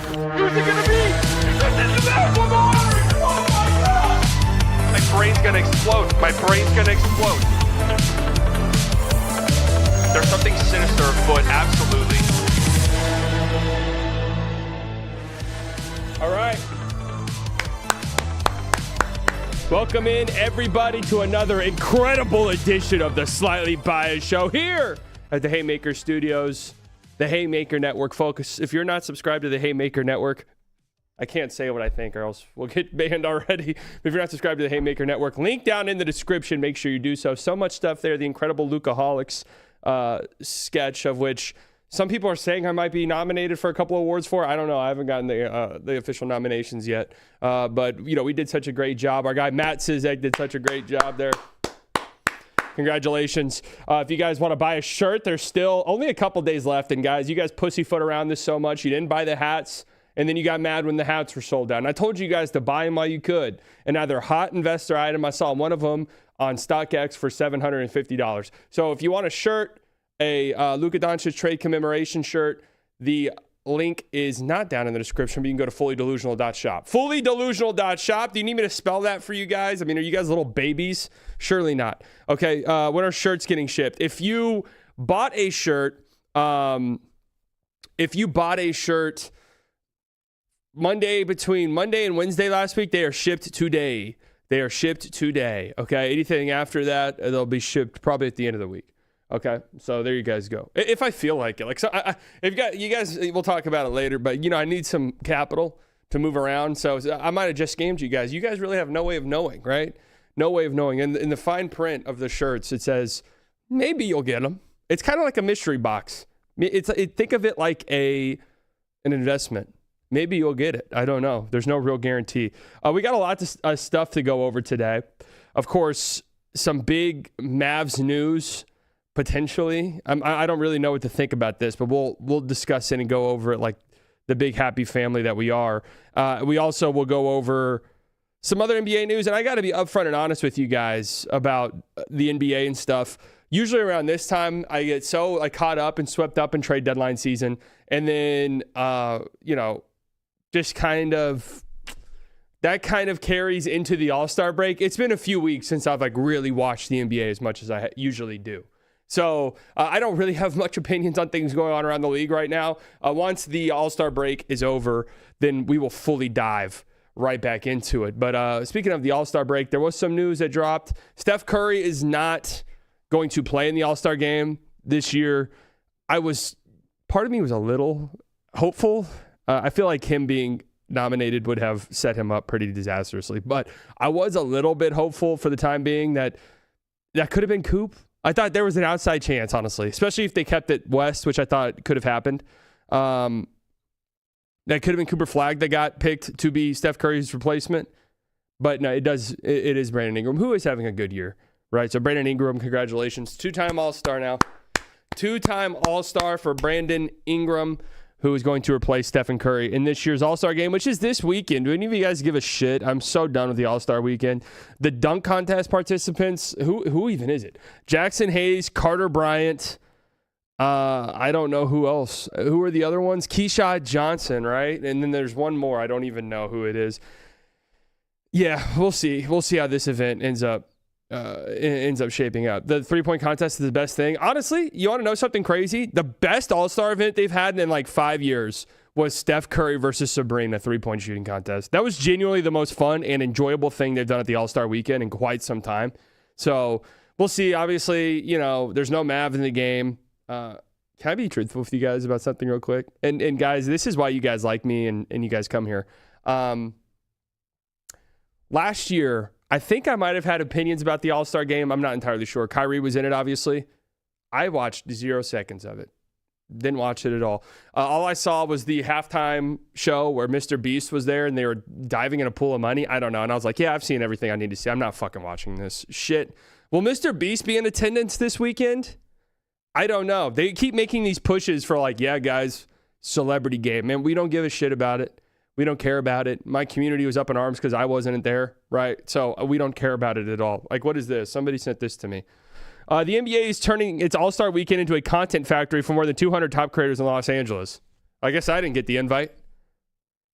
Who's it gonna be? This is it, Lamar! Oh my God! My brain's gonna explode. My brain's gonna explode. There's something sinister afoot, absolutely. All right. Welcome in, everybody, to another incredible edition of the Slightly Biased Show here at the Haymaker Studios, the Haymaker Network. Folks, if you're not subscribed to the Haymaker Network, I can't say what I think or else we'll get banned already. If you're not subscribed to the Haymaker Network, link down in the description. Make sure you do so. So much stuff there. The incredible Lucaholics sketch, of which some people are saying I might be nominated for a couple of awards for. I don't know. I haven't gotten the official nominations yet. But, you know, we did such a great job. Our guy Matt Sizek did such a great job there. Congratulations. If you guys want to buy a shirt, there's still only a couple days left. And, guys, you guys pussyfoot around this so much. You didn't buy the hats, and then you got mad when the hats were sold out. And I told you guys to buy them while you could. And now they're hot investor item. I saw one of them on StockX for $750. So if you want a shirt, a Luka Doncic trade commemoration shirt, the link is not down in the description, but you can go to fullydelusional.shop. Fullydelusional.shop. Do you need me to spell that for you guys? I mean, are you guys little babies? Surely not. Okay, when are shirts getting shipped? If you bought a shirt, between Monday and Wednesday last week, they are shipped today. Okay, anything after that, they'll be shipped probably at the end of the week. Okay, so there you guys go. If I feel like it, like, so if you guys, we'll talk about it later. But you know, I need some capital to move around, so I might have just scammed you guys. You guys really have no way of knowing, right? No way of knowing. And in the fine print of the shirts, it says maybe you'll get them. It's kind of like a mystery box. Think of it like an investment. Maybe you'll get it. I don't know. There's no real guarantee. We got a lot of stuff to go over today. Of course, some big Mavs news. Potentially. I don't really know what to think about this, but we'll discuss it and go over it like the big happy family that we are. We also will go over some other NBA news, and I got to be upfront and honest with you guys about the NBA and stuff. Usually around this time, I get so caught up and swept up in trade deadline season, and then just kind of that kind of carries into the All-Star break. It's been a few weeks since I've really watched the NBA as much as I usually do. So I don't really have much opinions on things going on around the league right now. Once the All-Star break is over, then we will fully dive right back into it. But speaking of the All-Star break, there was some news that dropped. Steph Curry is not going to play in the All-Star game this year. Part of me was a little hopeful. I feel like him being nominated would have set him up pretty disastrously. But I was a little bit hopeful for the time being that could have been Coop. I thought there was an outside chance, honestly, especially if they kept it West, which I thought could have happened. That could have been Cooper Flagg that got picked to be Steph Curry's replacement. But no, it is Brandon Ingram, who is having a good year, right? So Brandon Ingram, congratulations. Two-time All-Star now. Two-time All-Star for Brandon Ingram, who is going to replace Stephen Curry in this year's All-Star game, which is this weekend. Do any of you guys give a shit? I'm so done with the All-Star weekend. The dunk contest participants, who even is it? Jackson Hayes, Carter Bryant. I don't know who else. Who are the other ones? Keyshawn Johnson, right? And then there's one more. I don't even know who it is. Yeah, we'll see. We'll see how this event ends up shaping up. The three-point contest is the best thing. Honestly, you want to know something crazy? The best All-Star event they've had in 5 years was Steph Curry versus Sabrina three-point shooting contest. That was genuinely the most fun and enjoyable thing they've done at the All-Star weekend in quite some time. So we'll see. Obviously, there's no Mav in the game. Can I be truthful with you guys about something real quick? And guys, this is why you guys like me and you guys come here. Last year, I think I might have had opinions about the All-Star game. I'm not entirely sure. Kyrie was in it, obviously. I watched 0 seconds of it. Didn't watch it at all. All I saw was the halftime show where Mr. Beast was there and they were diving in a pool of money. I don't know. And I was like, yeah, I've seen everything I need to see. I'm not fucking watching this shit. Will Mr. Beast be in attendance this weekend? I don't know. They keep making these pushes for yeah, guys, celebrity game. Man, we don't give a shit about it. We don't care about it. My community was up in arms because I wasn't there, right? So we don't care about it at all. What is this? Somebody sent this to me. The NBA is turning its All-Star weekend into a content factory for more than 200 top creators in Los Angeles. I guess I didn't get the invite.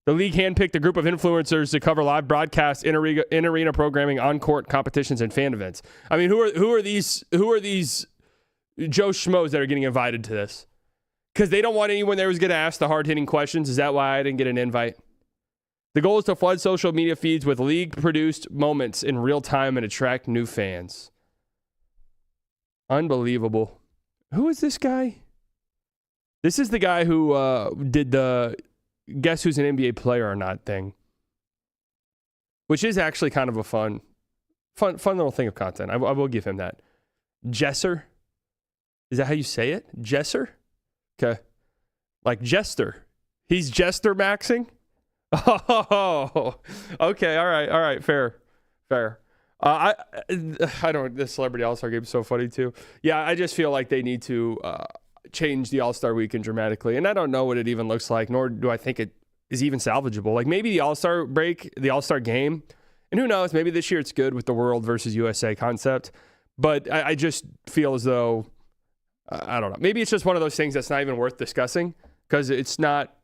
The league handpicked a group of influencers to cover live broadcasts, in-arena programming, on-court competitions, and fan events. I mean, who are these Joe Schmoes that are getting invited to this? Because they don't want anyone there who's going to ask the hard-hitting questions. Is that why I didn't get an invite? The goal is to flood social media feeds with league-produced moments in real time and attract new fans. Unbelievable. Who is this guy? This is the guy who did the guess who's an NBA player or not thing, which is actually kind of a fun little thing of content. I will give him that. Jesser. Is that how you say it? Jesser? Okay. Like Jester. He's Jester maxing? Oh, okay. All right. Fair. I don't, the Celebrity All-Star game is so funny too. Yeah, I just feel like they need to change the All-Star weekend dramatically. And I don't know what it even looks like, nor do I think it is even salvageable. Like maybe the All-Star break, the All-Star game, and who knows, maybe this year it's good with the World versus USA concept. But I just feel as though, I don't know, maybe it's just one of those things that's not even worth discussing because it's not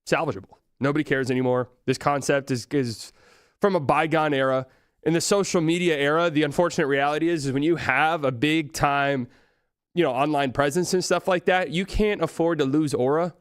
salvageable. Nobody cares anymore. This concept is from a bygone era. In the social media era, the unfortunate reality is when you have a big time, online presence and stuff like that, you can't afford to lose aura.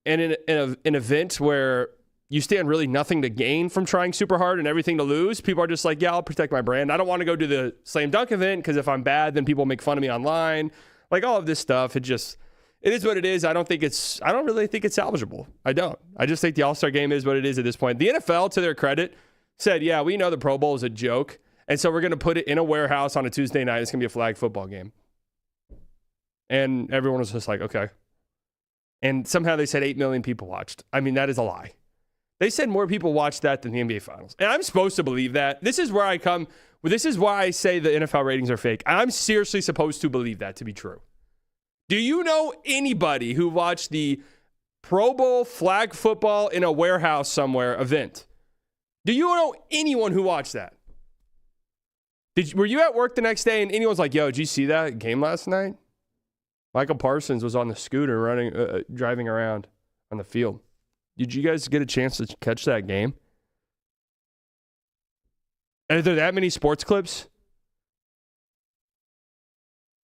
And in an event where you stand really nothing to gain from trying super hard and everything to lose, people are just like, yeah, I'll protect my brand. I don't want to go to the slam dunk event because if I'm bad, then people make fun of me online. Like all of this stuff, it is what it is. I don't really think it's salvageable. I don't. I just think the All-Star game is what it is at this point. The NFL, to their credit, said, yeah, we know the Pro Bowl is a joke, and so we're going to put it in a warehouse on a Tuesday night. It's going to be a flag football game. And everyone was just like, okay. And somehow they said 8 million people watched. I mean, that is a lie. They said more people watched that than the NBA Finals. And I'm supposed to believe that. This is where I come. This is why I say the NFL ratings are fake. I'm seriously supposed to believe that to be true. Do you know anybody who watched the Pro Bowl flag football in a warehouse somewhere event? Do you know anyone who watched that? Were you at work the next day and anyone's like, yo, did you see that game last night? Michael Parsons was on the scooter driving around on the field. Did you guys get a chance to catch that game? Are there that many sports clips?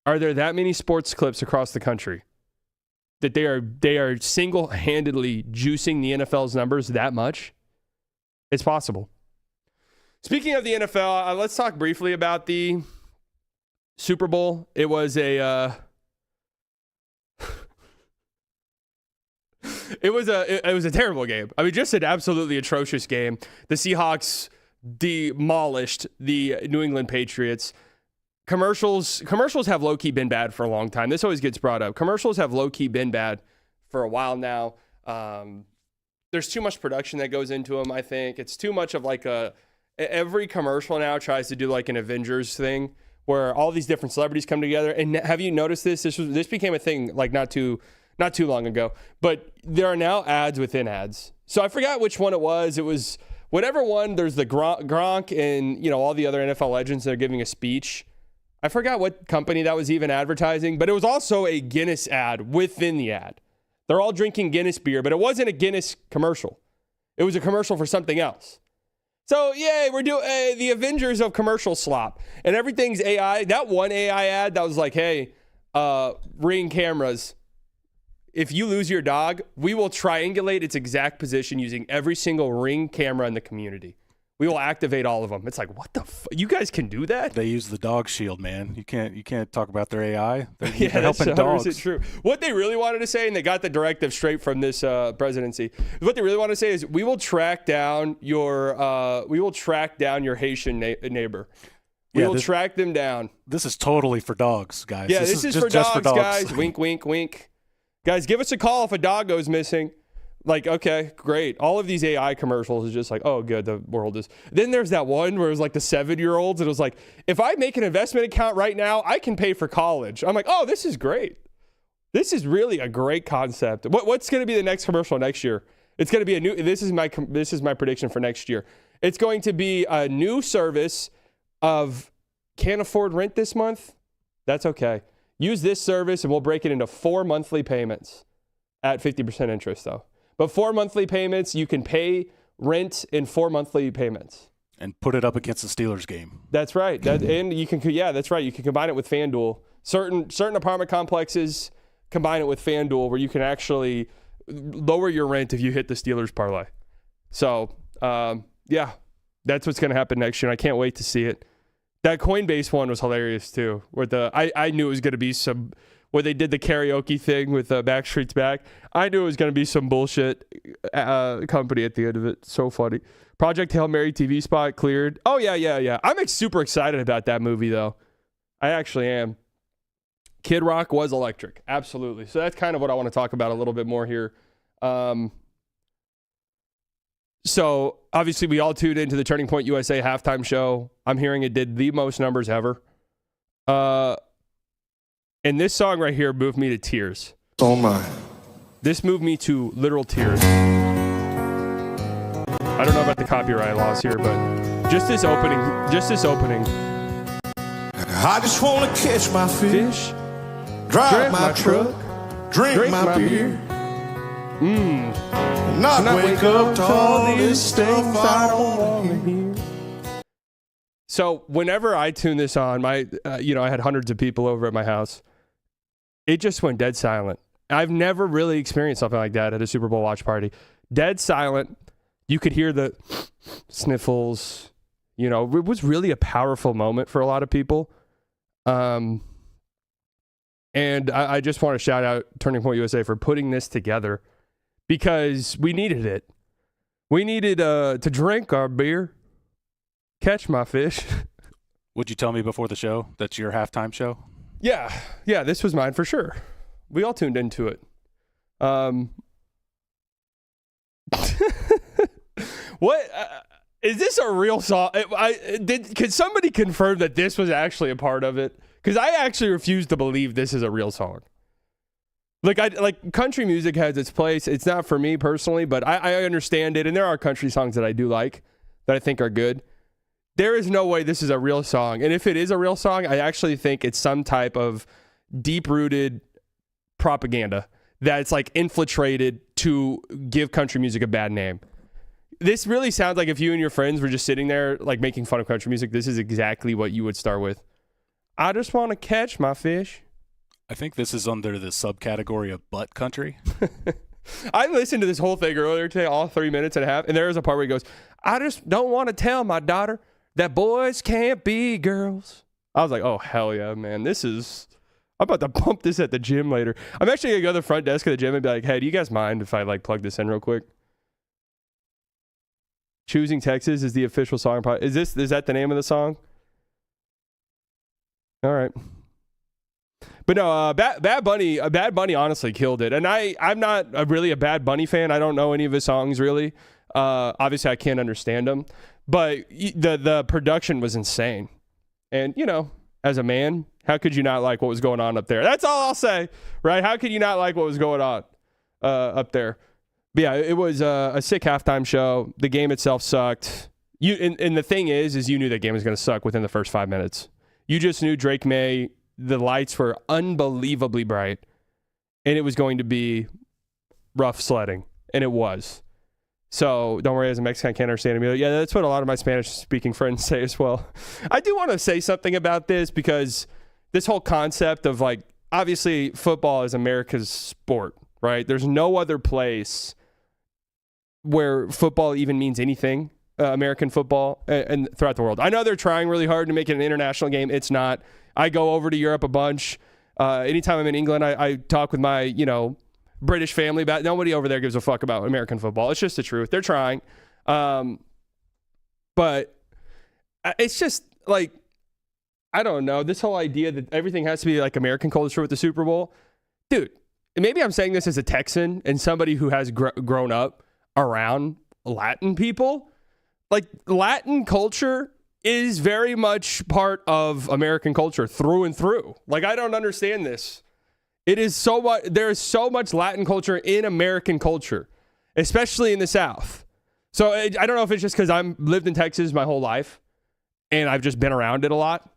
Are there that many sports clips across the country that they are single-handedly juicing the NFL's numbers that much? It's possible. Speaking of the NFL, let's talk briefly about the Super Bowl. It was a it was a terrible game. I mean, just an absolutely atrocious game. The Seahawks demolished the New England Patriots. Commercials have low-key been bad for a long time. This always gets brought up. Commercials have low-key been bad for a while now. There's too much production that goes into them, I think. It's too much of like every commercial now tries to do like an Avengers thing where all these different celebrities come together. And have you noticed this? This became a thing like not too long ago. But there are now ads within ads. So I forgot which one it was. It was whatever one. There's the Gronk and all the other NFL legends that are giving a speech. I forgot what company that was even advertising, but it was also a Guinness ad within the ad. They're all drinking Guinness beer, but it wasn't a Guinness commercial. It was a commercial for something else. So, yay, we're doing the Avengers of commercial slop. And everything's AI. That one AI ad that was like, hey, Ring cameras, if you lose your dog, we will triangulate its exact position using every single Ring camera in the community. We will activate all of them. It's like, what the you guys can do that? They use the dog shield, man. You can't talk about their AI. They're helping dogs. Is it true? What they really wanted to say, and they got the directive straight from this presidency. What they really want to say is, we will track down your Haitian neighbor. We will track them down. This is totally for dogs, guys. Yeah, this is for dogs, guys. Wink, wink, wink. Guys, give us a call if a dog goes missing. Like, okay, great. All of these AI commercials is just like, oh, good, the world is. Then there's that one where it was like the 7-year-olds. And it was like, if I make an investment account right now, I can pay for college. I'm like, oh, this is great. This is really a great concept. What's going to be the next commercial next year? It's going to be a new. This is my prediction for next year. It's going to be a new service of can't afford rent this month. That's okay. Use this service and we'll break it into 4 monthly payments at 50% interest though. But 4 monthly payments, you can pay rent in 4 monthly payments. And put it up against the Steelers game. That's right. And you can, that's right. You can combine it with FanDuel. Certain apartment complexes combine it with FanDuel where you can actually lower your rent if you hit the Steelers parlay. So, that's what's going to happen next year. And I can't wait to see it. That Coinbase one was hilarious too. Where I knew it was going to be where they did the karaoke thing with Backstreet's Back. I knew it was going to be some bullshit company at the end of it. So funny. Project Hail Mary TV spot cleared. Oh, yeah. I'm super excited about that movie, though. I actually am. Kid Rock was electric. Absolutely. So that's kind of what I want to talk about a little bit more here. So obviously we all tuned into the Turning Point USA halftime show. I'm hearing it did the most numbers ever. And this song right here moved me to tears. Oh my. This moved me to literal tears. I don't know about the copyright laws here, but just this opening. I just want to catch my fish, drive my truck, drink my beer, not wake up to all these things I don't want to hear. So whenever I tune this on, I had hundreds of people over at my house. It just went dead silent. I've never really experienced something like that at a Super Bowl watch party. Dead silent. You could hear the sniffles. It was really a powerful moment for a lot of people. And I just want to shout out Turning Point USA for putting this together because we needed it. We needed to drink our beer, catch my fish. Would you tell me before the show that's your halftime show? Yeah, this was mine for sure. We all tuned into it. What is this a real song? Can somebody confirm that this was actually a part of it? Because I actually refuse to believe this is a real song. Like country music has its place. It's not for me personally, but I understand it, and there are country songs that I do like that I think are good. There is no way this is a real song. And if it is a real song, I actually think it's some type of deep-rooted propaganda that's like infiltrated to give country music a bad name. This really sounds like if you and your friends were just sitting there like making fun of country music, this is exactly what you would start with. I just want to catch my fish. I think this is under the subcategory of butt country. I listened to this whole thing earlier today, all 3 minutes and a half, and there is a part where he goes, I just don't want to tell my daughter that boys can't be girls. I was like, oh, hell yeah, man. I'm about to pump this at the gym later. I'm actually going to go to the front desk of the gym and be like, hey, do you guys mind if I like plug this in real quick? Choosing Texas is the official song. Is that the name of the song? All right. But no, Bad Bunny honestly killed it. And I'm not really a Bad Bunny fan. I don't know any of his songs really. Obviously, I can't understand them. But the production was insane. And, as a man, how could you not like what was going on up there? That's all I'll say, right? How could you not like what was going on up there? But yeah, it was a sick halftime show. The game itself sucked. And the thing is you knew that game was going to suck within the first 5 minutes. You just knew Drake May, the lights were unbelievably bright, and it was going to be rough sledding, and it was. So don't worry, as a Mexican, I can't understand it. Yeah, that's what a lot of my Spanish-speaking friends say as well. I do want to say something about this because this whole concept of, like, obviously football is America's sport, right? There's no other place where football even means anything, American football, and throughout the world. I know they're trying really hard to make it an international game. It's not. I go over to Europe a bunch. Anytime I'm in England, I talk with my, British family about it. Nobody over there gives a fuck about American football. It's just the truth. They're trying. But it's just like, I don't know, this whole idea that everything has to be like American culture with the Super Bowl. Dude, maybe I'm saying this as a Texan and somebody who has grown up around Latin people. Like, Latin culture is very much part of American culture through and through. Like, I don't understand this. It is so much, there is so much Latin culture in American culture, especially in the South. So I don't know if it's just because I've lived in Texas my whole life and I've just been around it a lot,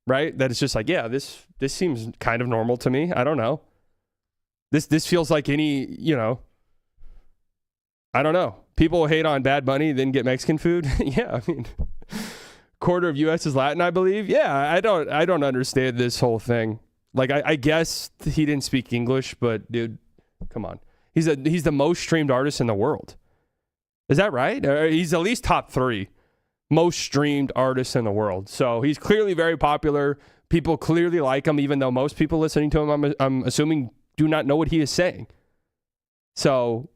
right? That it's just like, yeah, this seems kind of normal to me. I don't know. This feels like any, I don't know. People hate on Bad Bunny, then get Mexican food. Yeah, I mean, quarter of U.S. is Latin, I believe. Yeah, I don't understand this whole thing. Like, I guess he didn't speak English, but dude, come on. He's the most streamed artist in the world. Is that right? He's at least top 3 most streamed artists in the world. So he's clearly very popular. People clearly like him, even though most people listening to him, I'm assuming, do not know what he is saying. So,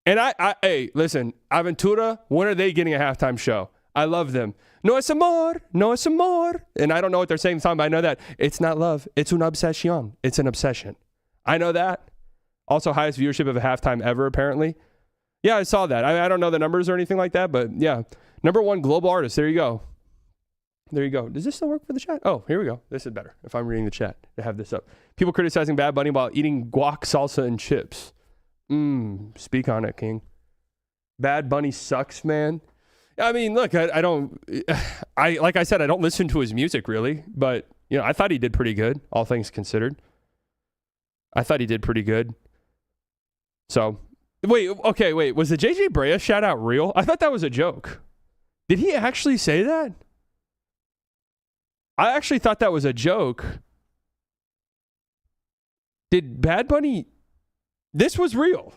and hey, listen, Aventura, when are they getting a halftime show? I love them. No es amor, no es amor. And I don't know what they're saying in the song, but I know that it's not love. It's una obsesión. It's an obsession. I know that. Also, highest viewership of a halftime ever, apparently. Yeah, I saw that. I don't know the numbers or anything like that, but yeah. Number 1 global artist. There you go. There you go. Does this still work for the chat? Oh, here we go. This is better if I'm reading the chat to have this up. People criticizing Bad Bunny while eating guac, salsa, and chips. Speak on it, King. Bad Bunny sucks, man. I mean, look, I don't, like I said, I don't listen to his music really, but you know, I thought he did pretty good, all things considered. I thought he did pretty good. So, wait, was the JJ Brea shout out real? I thought that was a joke. Did he actually say that? I actually thought that was a joke. Did Bad Bunny, this was real.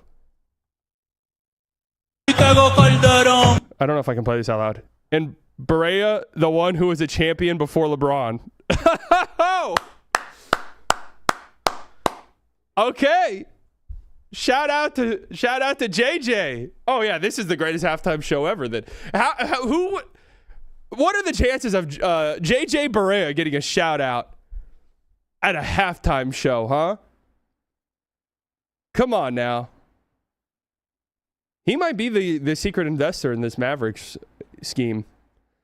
I don't know if I can play this out loud. And Barea, the one who was a champion before LeBron. Okay. Shout out to JJ. Oh yeah, this is the greatest halftime show ever. Then what are the chances of JJ Barea getting a shout out at a halftime show, huh? Come on now. He might be the secret investor in this Mavericks scheme.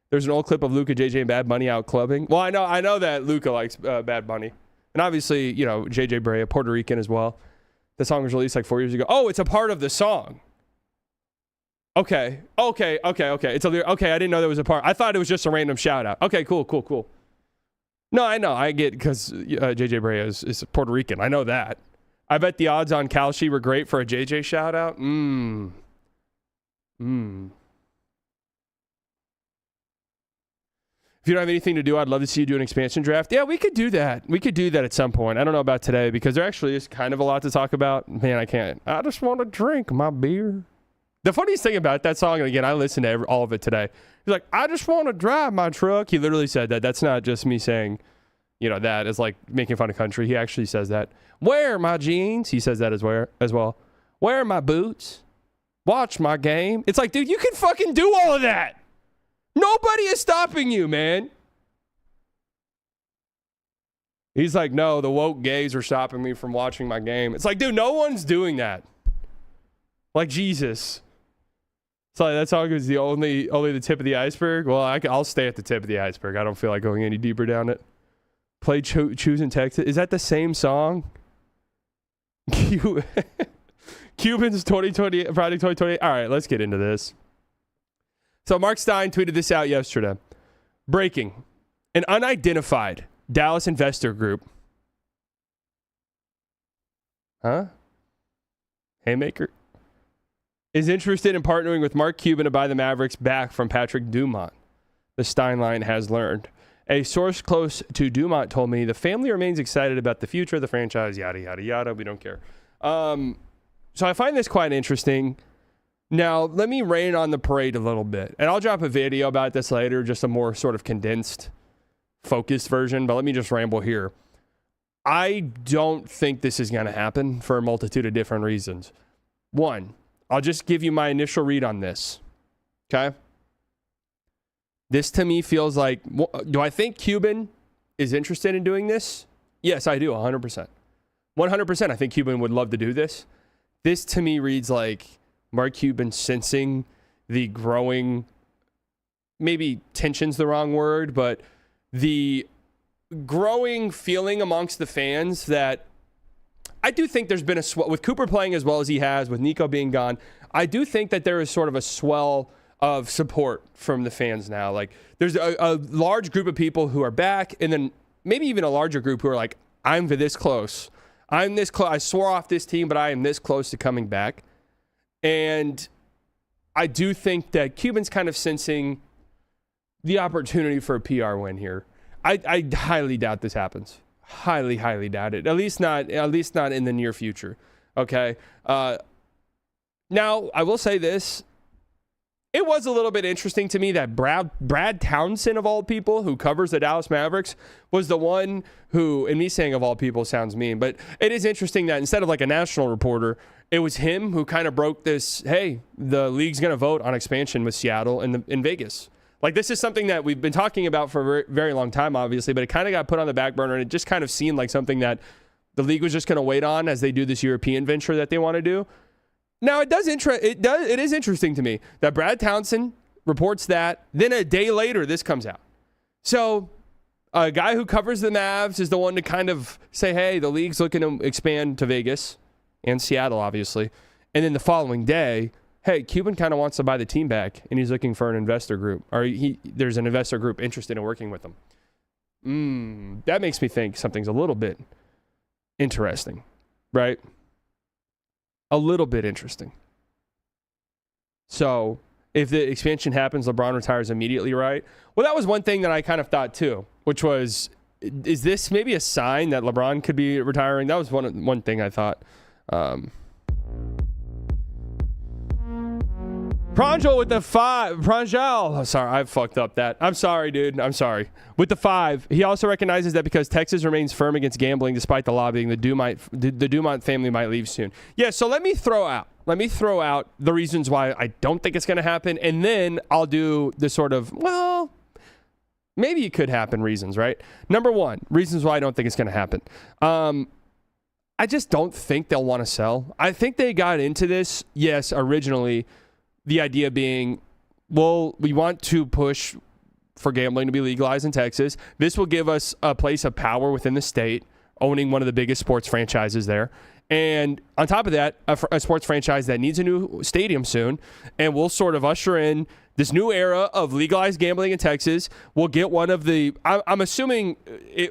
There's an old clip of Luka, JJ, and Bad Bunny out clubbing. Well, I know that Luka likes Bad Bunny. And obviously, you know, JJ Barea, Puerto Rican as well. The song was released like 4 years ago. Oh, it's a part of the song. Okay. Okay, I didn't know there was a part. I thought it was just a random shout out. Okay, cool. No, I know. I get because JJ Barea is Puerto Rican. I know that. I bet the odds on Kalshi were great for a JJ shout out. If you don't have anything to do, I'd love to see you do an expansion draft. Yeah, we could do that. We could do that at some point. I don't know about today because there actually is kind of a lot to talk about. Man, I can't. I just want to drink my beer. The funniest thing about that song, and again, I listened to all of it today. He's like, I just want to drive my truck. He literally said that. That's not just me saying, you know, that is like making fun of country. He actually says that. Wear my jeans. He says that as well. Wear my boots. Watch my game. It's like, dude, you can fucking do all of that. Nobody is stopping you, man. He's like, no, the woke gays are stopping me from watching my game. It's like, dude, no one's doing that. Like, Jesus. So that song is the only the tip of the iceberg. Well, I'll stay at the tip of the iceberg. I don't feel like going any deeper down it. Play Choose in Texas. Is that the same song? Cubans 2020, Project 2020. All right, let's get into this. So Mark Stein tweeted this out yesterday. Breaking. An unidentified Dallas investor group. Haymaker. Is interested in partnering with Mark Cuban to buy the Mavericks back from Patrick Dumont. The Stein line has learned. A source close to Dumont told me the family remains excited about the future of the franchise, yada, yada, yada. We don't care. So I find this quite interesting. Now, let me rain on the parade a little bit. And I'll drop a video about this later, just a more sort of condensed, focused version. But let me just ramble here. I don't think this is going to happen for a multitude of different reasons. One, I'll just give you my initial read on this. Okay? This to me feels like, do I think Cuban is interested in doing this? Yes, I do, 100%. 100% I think Cuban would love to do this. This to me reads like Mark Cuban sensing the growing, maybe tension's the wrong word, but the growing feeling amongst the fans that I do think there's been a swell, with Cooper playing as well as he has, with Nico being gone, I do think that there is sort of a swell of support from the fans now. Like, there's a large group of people who are back, and then maybe even a larger group who are like, I'm this close. I'm this close. I swore off this team, but I am this close to coming back. And I do think that Cuban's kind of sensing the opportunity for a PR win here. I highly doubt this happens. Highly, highly doubt it. At least not in the near future. Okay. Now I will say this. It was a little bit interesting to me that Brad Townsend, of all people, who covers the Dallas Mavericks, was the one who, and me saying of all people sounds mean, but it is interesting that instead of like a national reporter, it was him who kind of broke this, hey, the league's going to vote on expansion with Seattle and in Vegas. Like, this is something that we've been talking about for a very, very long time, obviously, but it kind of got put on the back burner, and it just kind of seemed like something that the league was just going to wait on as they do this European venture that they want to do. Now, it is interesting to me that Brad Townsend reports that. Then a day later, this comes out. So a guy who covers the Mavs is the one to kind of say, hey, the league's looking to expand to Vegas and Seattle, obviously. And then the following day, hey, Cuban kind of wants to buy the team back, and he's looking for an investor group. Or there's an investor group interested in working with him. That makes me think something's a little bit interesting, right? A little bit interesting. So if the expansion happens, LeBron retires immediately, right? Well, that was one thing that I kind of thought too, which was, is this maybe a sign that LeBron could be retiring? That was one thing I thought. Pranjal with the 5. Pranjal. Oh, sorry, I fucked up that. I'm sorry, dude. I'm sorry. With the 5, he also recognizes that because Texas remains firm against gambling despite the lobbying, the Dumont family might leave soon. Yeah, so let me throw out the reasons why I don't think it's going to happen, and then I'll do the sort of, well, maybe it could happen reasons, right? Number 1, reasons why I don't think it's going to happen. I just don't think they'll want to sell. I think they got into this, yes, originally, the idea being, well, we want to push for gambling to be legalized in Texas. This will give us a place of power within the state, owning one of the biggest sports franchises there. And on top of that, a sports franchise that needs a new stadium soon. And we'll sort of usher in this new era of legalized gambling in Texas. We'll get one of the, I'm assuming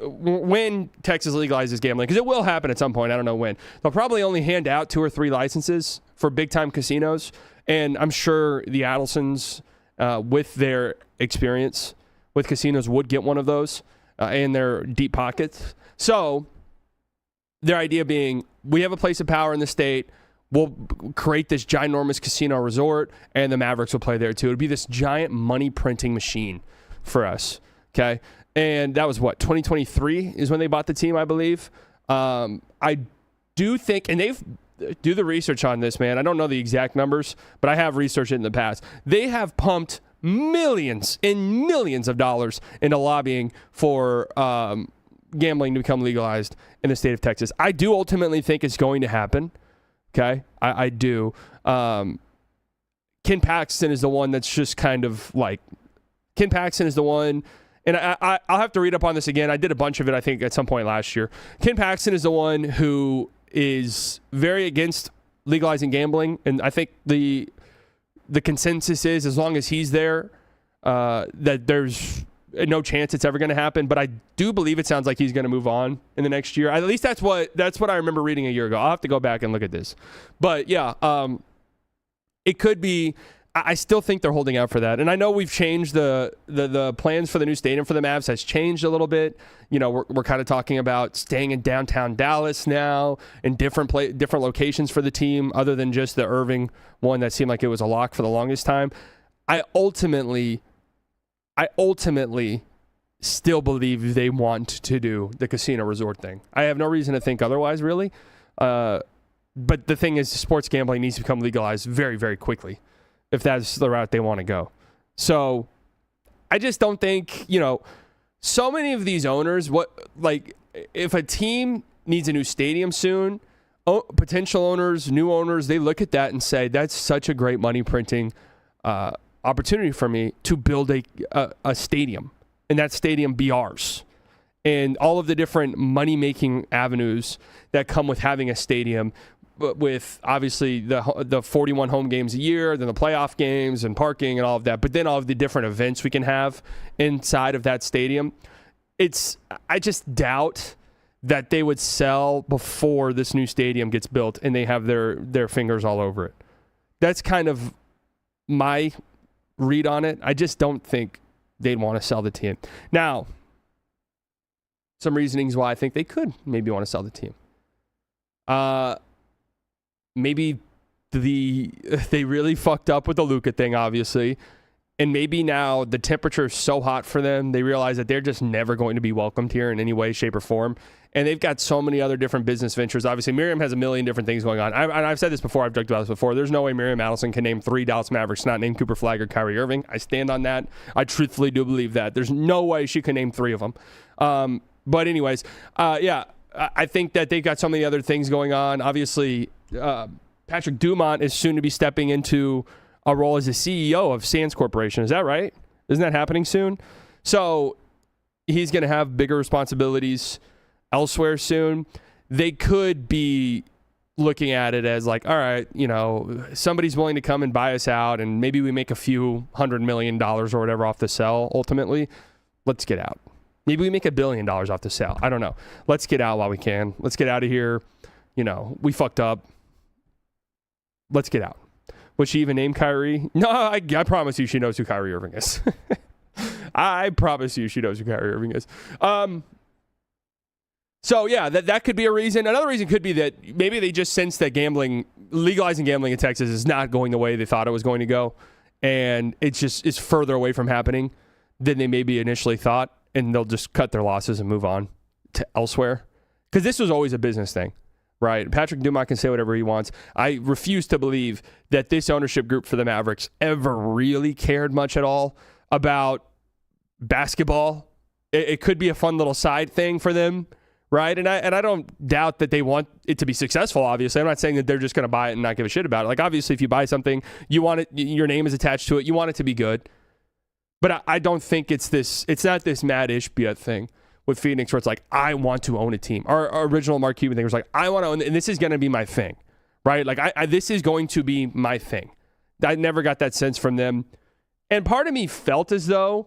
when Texas legalizes gambling, because it will happen at some point. I don't know when. They'll probably only hand out 2 or 3 licenses for big-time casinos. And I'm sure the Adelsons, with their experience with casinos, would get one of those in their deep pockets. So their idea being, we have a place of power in the state. We'll create this ginormous casino resort, and the Mavericks will play there too. It would be this giant money printing machine for us. Okay. And that was 2023 is when they bought the team, I believe. I do think, and they've, do the research on this, man. I don't know the exact numbers, but I have researched it in the past. They have pumped millions and millions of dollars into lobbying for gambling to become legalized in the state of Texas. I do ultimately think it's going to happen. Okay? I do. Ken Paxton is the one that's just kind of like, Ken Paxton is the one, and I'll have to read up on this again. I did a bunch of it, I think, at some point last year. Ken Paxton is the one who is very against legalizing gambling, and I think the consensus is, as long as he's there, that there's no chance it's ever going to happen. But I do believe it sounds like he's going to move on in the next year. At least that's what I remember reading a year ago. I'll have to go back and look at this. But yeah, it could be. I still think they're holding out for that. And I know we've changed the plans for the new stadium for the Mavs has changed a little bit. You know, we're kind of talking about staying in downtown Dallas now, in different locations for the team, other than just the Irving one that seemed like it was a lock for the longest time. I ultimately still believe they want to do the casino resort thing. I have no reason to think otherwise, really. But the thing is, sports gambling needs to become legalized very, very quickly, if that's the route they want to go. So I just don't think, so many of these owners, if a team needs a new stadium soon, potential owners, new owners, they look at that and say, that's such a great money printing opportunity for me to build a stadium, and that stadium be ours. And all of the different money-making avenues that come with having a stadium, with obviously the 41 home games a year, then the playoff games and parking and all of that, but then all of the different events we can have inside of that stadium. I just doubt that they would sell before this new stadium gets built and they have their fingers all over it. That's kind of my read on it. I just don't think they'd want to sell the team. Now, some reasonings why I think they could maybe want to sell the team. Maybe they really fucked up with the Luka thing, obviously. And maybe now the temperature is so hot for them, they realize that they're just never going to be welcomed here in any way, shape, or form. And they've got so many other different business ventures. Obviously, Miriam has a million different things going on. I've said this before. I've talked about this before. There's no way Miriam Adelson can name 3 Dallas Mavericks, not name Cooper Flagg or Kyrie Irving. I stand on that. I truthfully do believe that. There's no way she can name 3 of them. But anyways, I think that they've got so many other things going on. Obviously, Patrick Dumont is soon to be stepping into a role as the CEO of Sands Corporation. Is that right? Isn't that happening soon? So he's going to have bigger responsibilities elsewhere soon. They could be looking at it as like, all right, somebody's willing to come and buy us out, and maybe we make a few $100 million or whatever off the sell ultimately. Let's get out. Maybe we make $1 billion off the sale. I don't know. Let's get out while we can. Let's get out of here. We fucked up. Let's get out. Would she even name Kyrie? No, I promise you she knows who Kyrie Irving is. I promise you she knows who Kyrie Irving is. So, yeah, that could be a reason. Another reason could be that maybe they just sense that legalizing gambling in Texas is not going the way they thought it was going to go. And it's further away from happening than they maybe initially thought. And they'll just cut their losses and move on to elsewhere. Because this was always a business thing, right? Patrick Dumont can say whatever he wants. I refuse to believe that this ownership group for the Mavericks ever really cared much at all about basketball. It could be a fun little side thing for them, right? And I don't doubt that they want it to be successful, obviously. I'm not saying that they're just going to buy it and not give a shit about it. Like, obviously, if you buy something, you want it, your name is attached to it, you want it to be good. But I don't think it's not this Matt Ishbia thing with Phoenix where it's like, I want to own a team. Our original Mark Cuban thing was like, I want to own, and this is going to be my thing, right? Like, this is going to be my thing. I never got that sense from them. And part of me felt as though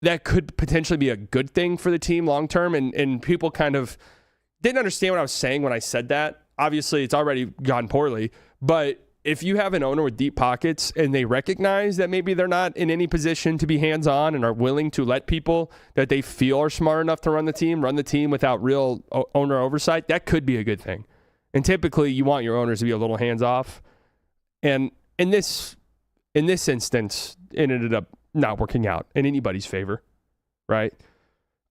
that could potentially be a good thing for the team long term, and people kind of didn't understand what I was saying when I said that. Obviously, it's already gone poorly, but if you have an owner with deep pockets and they recognize that maybe they're not in any position to be hands-on and are willing to let people that they feel are smart enough to run the team without real owner oversight, that could be a good thing. And typically you want your owners to be a little hands-off. And in this instance, it ended up not working out in anybody's favor, right?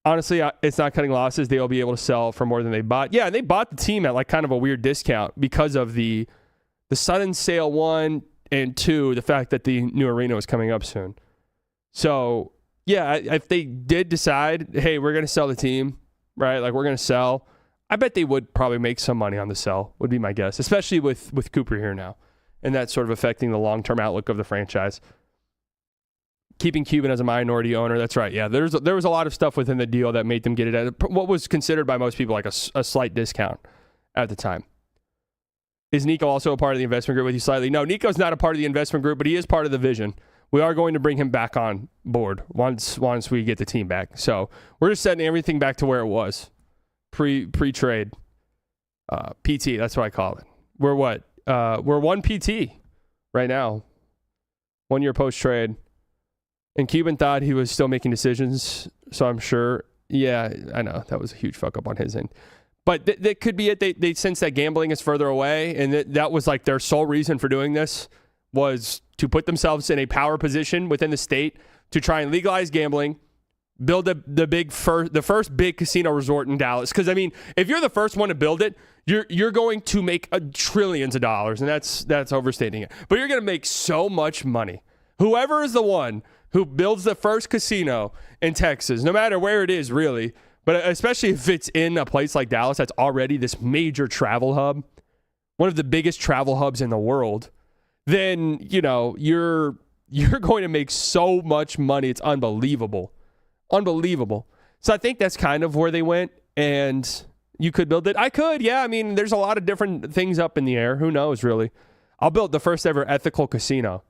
Honestly, it's not cutting losses. They'll be able to sell for more than they bought. Yeah, they bought the team at like kind of a weird discount because of the sudden sale, 1, and 2, the fact that the new arena was coming up soon. So, yeah, if they did decide, hey, we're going to sell the team, right? Like, we're going to sell, I bet they would probably make some money on the sell, would be my guess, especially with Cooper here now. And that's sort of affecting the long-term outlook of the franchise. Keeping Cuban as a minority owner, that's right. Yeah, there was a lot of stuff within the deal that made them get it at what was considered by most people like a slight discount at the time. Is Nico also a part of the investment group with you slightly? No, Nico's not a part of the investment group, but he is part of the vision. We are going to bring him back on board once we get the team back. So we're just setting everything back to where it was pre-trade. PT, that's what I call it. We're what? We're 1 PT right now. 1 year post-trade. And Cuban thought he was still making decisions, so I'm sure. Yeah, I know. That was a huge fuck up on his end. But that could be it. They sense that gambling is further away, and that was like their sole reason for doing this was to put themselves in a power position within the state to try and legalize gambling, build the first big casino resort in Dallas. Because, I mean, if you're the first one to build it, you're going to make trillions of dollars, and that's overstating it. But you're going to make so much money. Whoever is the one who builds the first casino in Texas, no matter where it is, really, but especially if it's in a place like Dallas that's already this major travel hub, one of the biggest travel hubs in the world, then, you're going to make so much money. It's unbelievable. Unbelievable. So I think that's kind of where they went, and you could build it. I could, yeah. I mean, there's a lot of different things up in the air. Who knows, really? I'll build the first ever ethical casino.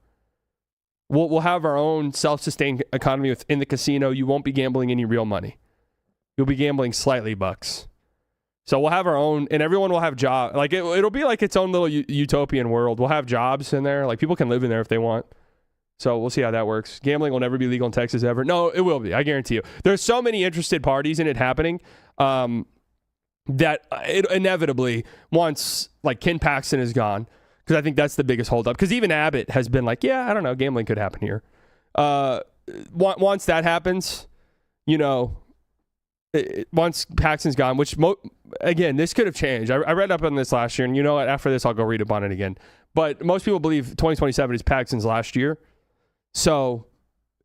We'll have our own self-sustained economy within the casino. You won't be gambling any real money. You'll be gambling slightly bucks. So we'll have our own, and everyone will have jobs. Like it'll be like its own little utopian world. We'll have jobs in there. Like people can live in there if they want. So we'll see how that works. Gambling will never be legal in Texas ever. No, it will be. I guarantee you. There's so many interested parties in it happening that it inevitably, once like Ken Paxton is gone, because I think that's the biggest holdup. Because even Abbott has been like, yeah, I don't know, gambling could happen here. Once that happens, you know, once Paxton's gone, which again, this could have changed. I read up on this last year, and you know what? After this, I'll go read up on it again. But most people believe 2027 is Paxton's last year. So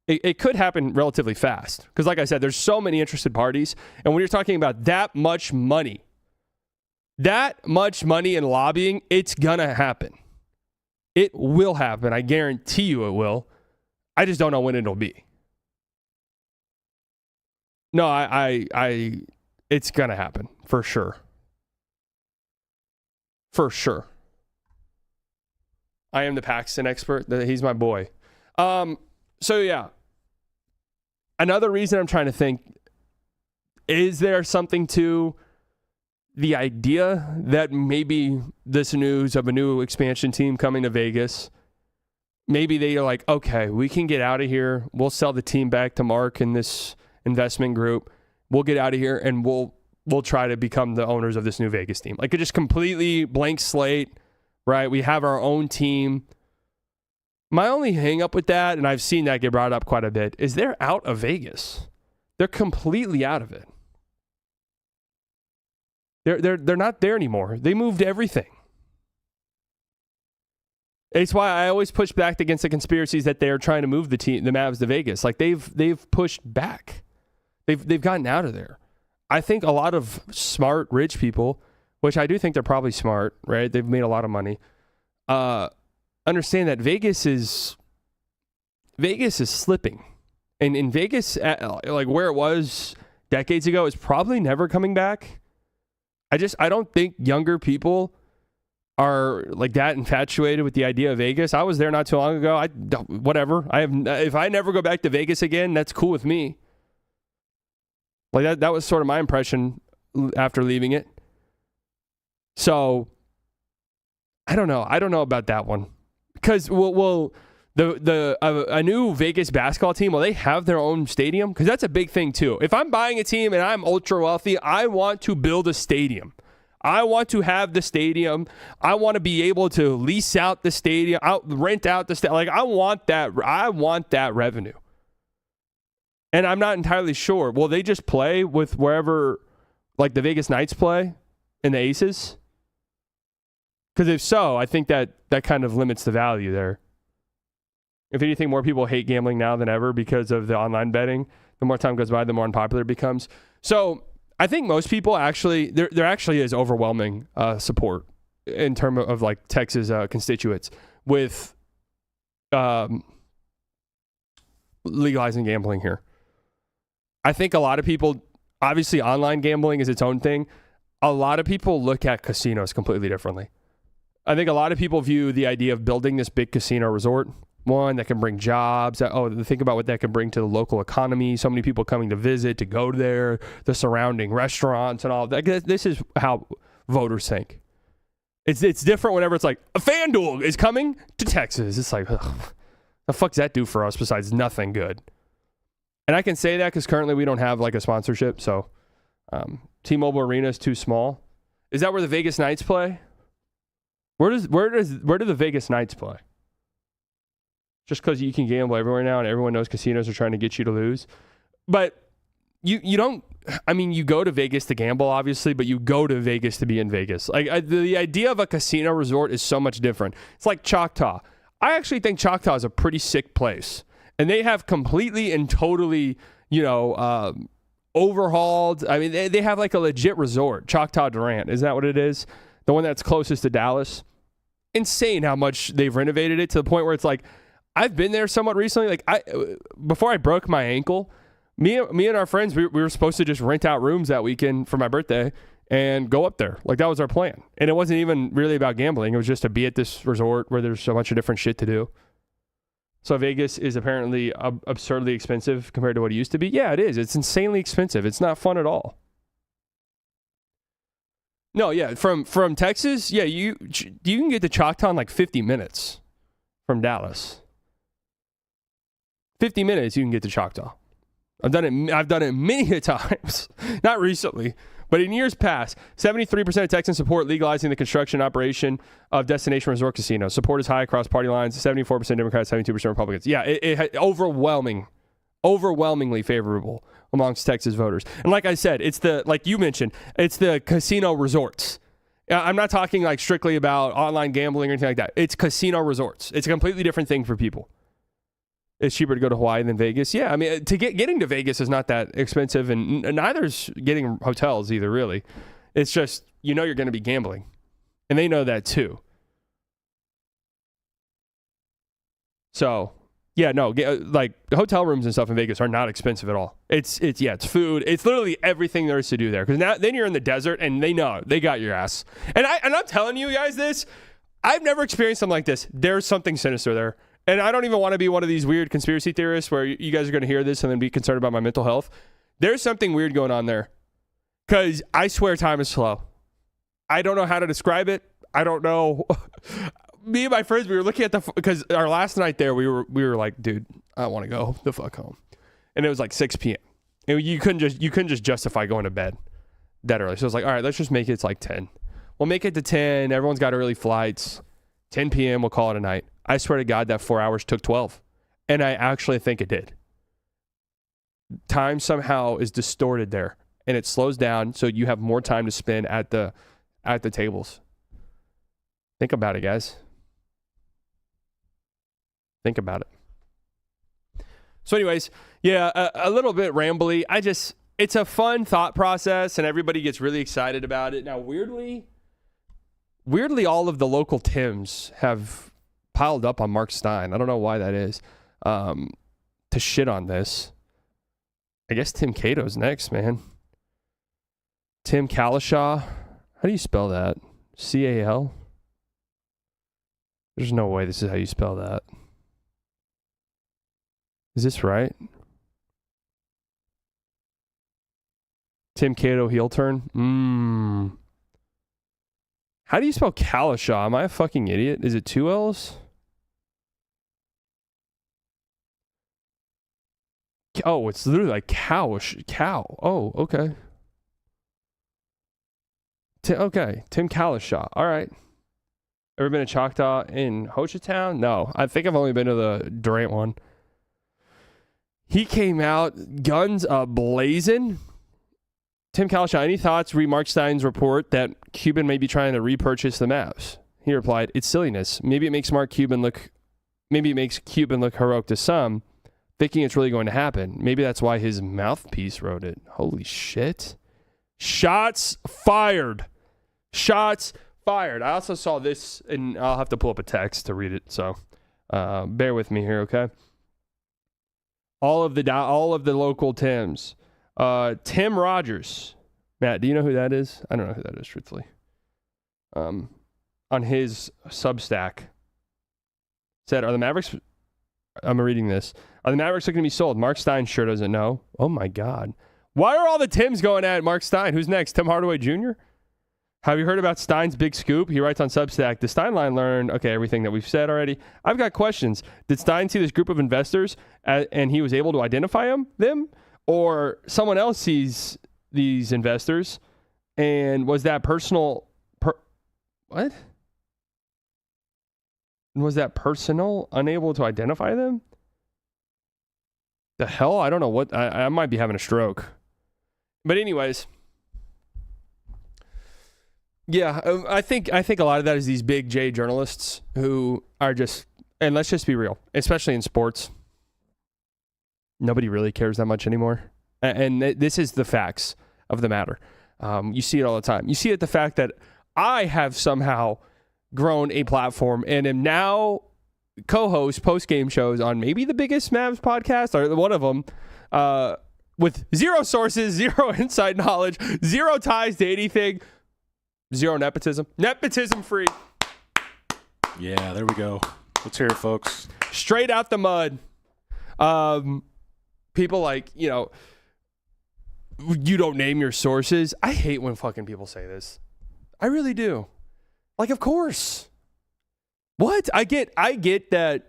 it could happen relatively fast. Because like I said, there's so many interested parties. And when you're talking about that much money in lobbying, it's going to happen. It will happen. I guarantee you it will. I just don't know when it'll be. No, it's going to happen for sure. For sure. I am the Paxton expert. He's my boy. So yeah. Another reason I'm trying to think, is there something to the idea that maybe this news of a new expansion team coming to Vegas, maybe they are like, okay, we can get out of here. We'll sell the team back to Mark and this investment group. We'll get out of here and we'll try to become the owners of this new Vegas team. Like, it just completely blank slate, right? We have our own team. My only hang up with that, and I've seen that get brought up quite a bit, is they're out of Vegas. They're completely out of it. They're not there anymore. They moved everything. It's why I always push back against the conspiracies that they're trying to move the Mavs to Vegas. Like they've pushed back. They've gotten out of there. I think a lot of smart, rich people, which I do think they're probably smart, right? They've made a lot of money. Understand that Vegas is slipping, and in Vegas, like where it was decades ago, is probably never coming back. I don't think younger people are like that infatuated with the idea of Vegas. I was there not too long ago. Whatever. If I never go back to Vegas again, that's cool with me. Like that was sort of my impression after leaving it. So I don't know. I don't know about that one. Because a new Vegas basketball team, will they have their own stadium? Because that's a big thing too. If I'm buying a team and I'm ultra wealthy, I want to build a stadium. I want to have the stadium. I want to be able to lease out the stadium, rent out the stadium. Like I want that revenue. And I'm not entirely sure. Will they just play with wherever, like the Vegas Knights play and the Aces? Because if so, I think that kind of limits the value there. If anything, more people hate gambling now than ever because of the online betting. The more time goes by, the more unpopular it becomes. So I think most people actually, there actually is overwhelming support in terms of like Texas constituents with legalizing gambling here. I think a lot of people, obviously online gambling is its own thing. A lot of people look at casinos completely differently. I think a lot of people view the idea of building this big casino resort, one that can bring jobs. Think about what that can bring to the local economy. So many people coming to visit, to go there, the surrounding restaurants and all that. This is how voters think. It's different whenever it's like, a FanDuel is coming to Texas. It's like, ugh, the fuck does that do for us besides nothing good? And I can say that because currently we don't have like a sponsorship. So T-Mobile Arena is too small. Is that where the Vegas Knights play? Where do the Vegas Knights play? Just because you can gamble everywhere now and everyone knows casinos are trying to get you to lose. But you don't, I mean, you go to Vegas to gamble, obviously, but you go to Vegas to be in Vegas. Like the idea of a casino resort is so much different. It's like Choctaw. I actually think Choctaw is a pretty sick place. And they have completely and totally, overhauled. I mean, they have like a legit resort, Choctaw Durant. Isn't that what it is? The one that's closest to Dallas. Insane how much they've renovated it to the point where it's like, I've been there somewhat recently. Like before I broke my ankle, me and our friends, we were supposed to just rent out rooms that weekend for my birthday and go up there. Like that was our plan. And it wasn't even really about gambling. It was just to be at this resort where there's so much of different shit to do. So Vegas is apparently absurdly expensive compared to what it used to be. Yeah, it is. It's insanely expensive. It's not fun at all. No, yeah, from Texas, yeah, you can get to Choctaw in like 50 minutes from Dallas. 50 minutes, you can get to Choctaw. I've done it many a times. Not recently, but in years past. 73% of Texans support legalizing the construction and operation of destination resort casinos. Support is high across party lines. 74% Democrats, 72% Republicans. Yeah, it overwhelmingly favorable amongst Texas voters. And like I said, like you mentioned, it's the casino resorts. I'm not talking like strictly about online gambling or anything like that. It's casino resorts. It's a completely different thing for people. It's cheaper to go to Hawaii than Vegas. Yeah, I mean, getting to Vegas is not that expensive, and neither's getting hotels either, really. It's just, you're going to be gambling. And they know that too. So, yeah, no, like hotel rooms and stuff in Vegas are not expensive at all. It's food. It's literally everything there is to do there. Because then you're in the desert, and they know. They got your ass. And I'm telling you guys this. I've never experienced something like this. There's something sinister there. And I don't even want to be one of these weird conspiracy theorists where you guys are going to hear this and then be concerned about my mental health. There's something weird going on there. Because I swear time is slow. I don't know how to describe it. I don't know. Me and my friends, we were looking at because our last night there, we were like, dude, I want to go the fuck home. And it was like 6 p.m. And you couldn't just justify going to bed that early. So I was like, all right, let's just make it like 10. We'll make it to 10. Everyone's got early flights. 10 p.m. We'll call it a night. I swear to God, that 4 hours took 12. And I actually think it did. Time somehow is distorted there. And it slows down so you have more time to spend at the tables. Think about it, guys. Think about it. So anyways, yeah, a little bit rambly. It's a fun thought process, and everybody gets really excited about it. Now, weirdly, all of the local Tims have piled up on Mark Stein. I don't know why that is. To shit on this. I guess Tim Cato's next, man. Tim Kalishaw. How do you spell that? C-A-L? There's no way this is how you spell that. Is this right? Tim Cato heel turn? How do you spell Kalishaw? Am I a fucking idiot? Is it 2 L's? Oh, it's literally like cow. Oh, okay. Tim Kalishaw. All right. Ever been to Choctaw in Hochatown? No. I think I've only been to the Durant one. He came out guns blazing. Tim Kalishaw, any thoughts? Read Mark Stein's report that Cuban may be trying to repurchase the Mavs. He replied, "It's silliness. Maybe it makes Cuban look heroic to some, thinking it's really going to happen. Maybe that's why his mouthpiece wrote it." Holy shit. Shots fired. Shots fired. I also saw this, and I'll have to pull up a text to read it, so bear with me here, okay? All of the local Tims. Tim Rogers. Matt, do you know who that is? I don't know who that is, truthfully. On his Substack, said, "Are the Mavericks..." I'm reading this. "Are the Mavericks looking to be sold? Mark Stein sure doesn't know." Oh my God. Why are all the Tims going at Mark Stein? Who's next? Tim Hardaway Jr.? "Have you heard about Stein's big scoop?" He writes on Substack, "The Stein line learned..." Okay, everything that we've said already. "I've got questions. Did Stein see this group of investors and he was able to identify them? Or someone else sees these investors and was that personal... What? Was that personal, unable to identify them? The hell? I don't know what... I might be having a stroke. But anyways... Yeah, I think a lot of that is these big J journalists who are just... And let's just be real, especially in sports. Nobody really cares that much anymore. And this is the facts of the matter. You see it all the time. You see it the fact that I have somehow grown a platform and am now co-host post-game shows on maybe the biggest Mavs podcast, or one of them, with zero sources, zero inside knowledge, zero ties to anything, zero nepotism. Nepotism free. Yeah, there we go. Let's hear it, folks. Straight out the mud. People like, you don't name your sources. I hate when fucking people say this. I really do. Like, of course. What? I get that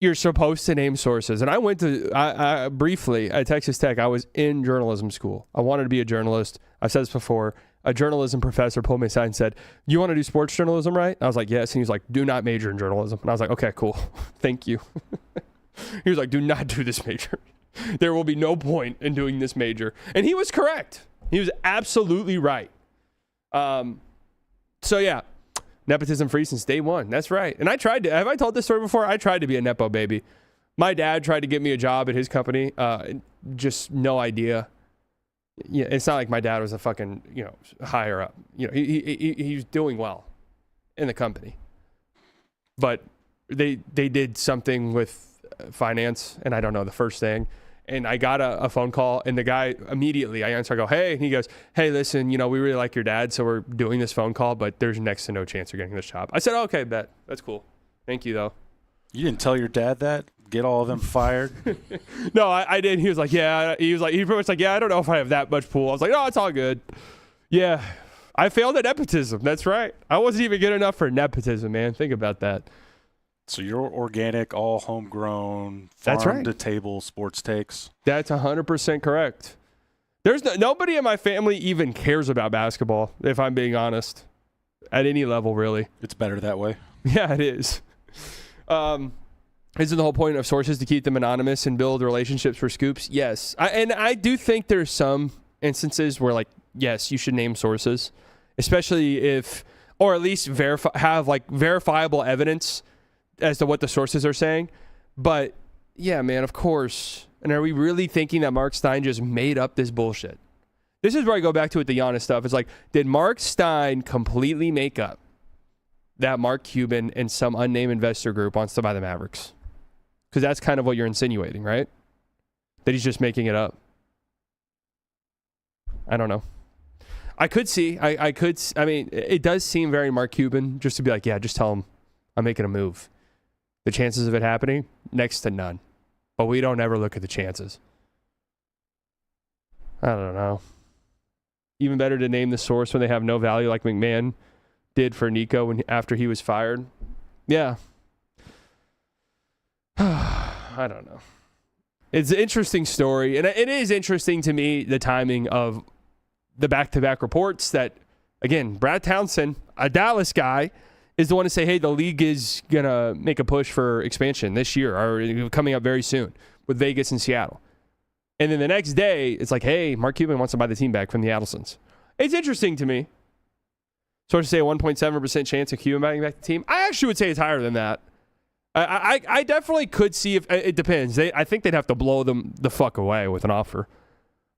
you're supposed to name sources. And I went to, briefly, at Texas Tech, I was in journalism school. I wanted to be a journalist. I've said this before. A journalism professor pulled me aside and said, "You want to do sports journalism, right?" I was like, "Yes." And he was like, "Do not major in journalism." And I was like, "Okay, cool. Thank you." He was like, "Do not do this major. There will be no point in doing this major." And he was correct. He was absolutely right. So, yeah. Nepotism free since day one. That's right. And I tried to, have I told this story before? I tried to be a Nepo baby. My dad tried to get me a job at his company. Just no idea. Yeah, it's not like my dad was a fucking, higher up. He was doing well in the company. But they did something with finance, and I don't know the first thing. And I got a phone call, and the guy immediately, I answer, I go, "Hey," and he goes, "Hey, listen, we really like your dad, so we're doing this phone call, but there's next to no chance you're getting this job." I said, "Okay, bet. That's cool. Thank you, though." You didn't tell your dad that? Get all of them fired? No, I did. He was like, "Yeah." He pretty much like, "Yeah, I don't know if I have that much pool." I was like, "No, it's all good." Yeah. I failed at nepotism. That's right. I wasn't even good enough for nepotism, man. Think about that. So you're organic, all homegrown, That's right. farm-to-table sports takes? That's 100% correct. There's nobody in my family even cares about basketball, if I'm being honest, at any level, really. It's better that way. Yeah, it is. Isn't the whole point of sources to keep them anonymous and build relationships for scoops? Yes. And I do think there's some instances where, like, yes, you should name sources, especially if, or at least have verifiable evidence as to what the sources are saying. But yeah, man, of course. And are we really thinking that Mark Stein just made up this bullshit? This is where I go back to with the Giannis stuff. It's like, did Mark Stein completely make up that Mark Cuban and some unnamed investor group wants to buy the Mavericks? Because that's kind of what you're insinuating, right? That he's just making it up. I don't know. I mean, it does seem very Mark Cuban just to be like, yeah, just tell him I'm making a move. The chances of it happening, next to none. But we don't ever look at the chances. I don't know. Even better to name the source when they have no value, like McMahon did for Nico after he was fired. Yeah. I don't know. It's an interesting story. And it is interesting to me, the timing of the back-to-back reports that, again, Brad Townsend, a Dallas guy, is the one to say, hey, the league is going to make a push for expansion this year or coming up very soon with Vegas and Seattle. And then the next day, it's like, hey, Mark Cuban wants to buy the team back from the Adelsons. It's interesting to me. So to say a 1.7% chance of Cuban buying back the team, I actually would say it's higher than that. I definitely could see if it depends. I think they'd have to blow them the fuck away with an offer.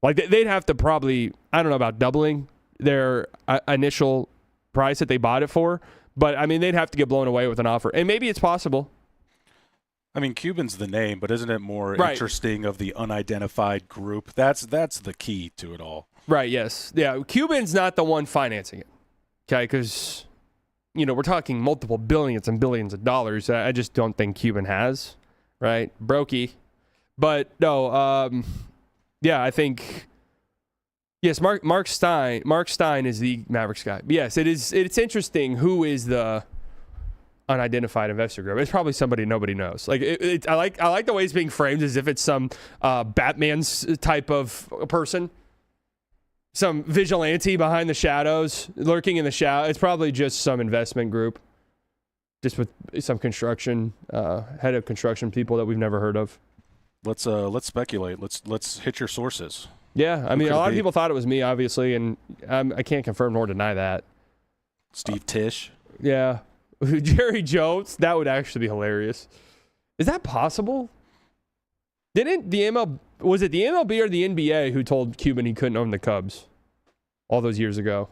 Like they'd have to probably, I don't know about doubling their initial price that they bought it for. But, I mean, they'd have to get blown away with an offer. And maybe it's possible. I mean, Cuban's the name, but isn't it more interesting of the unidentified group? That's the key to it all. Right, yes. Yeah, Cuban's not the one financing it. Okay, because, we're talking multiple billions and billions of dollars. I just don't think Cuban has, right? Brokey. But, no, yeah, I think... Yes, Mark Stein is the Mavericks guy. Yes, it's interesting who is the unidentified investor group. It's probably somebody nobody knows. Like I like the way it's being framed as if it's some Batman's type of person, some vigilante behind the shadows, lurking in the shadow. It's probably just some investment group, just with some construction head of construction people that we've never heard of. Let's speculate. Let's hit your sources. Yeah, I mean, a lot of people thought it was me, obviously, and I can't confirm nor deny that. Steve Tisch. Yeah. Jerry Jones, that would actually be hilarious. Is that possible? Didn't was it the MLB or the NBA who told Cuban he couldn't own the Cubs all those years ago?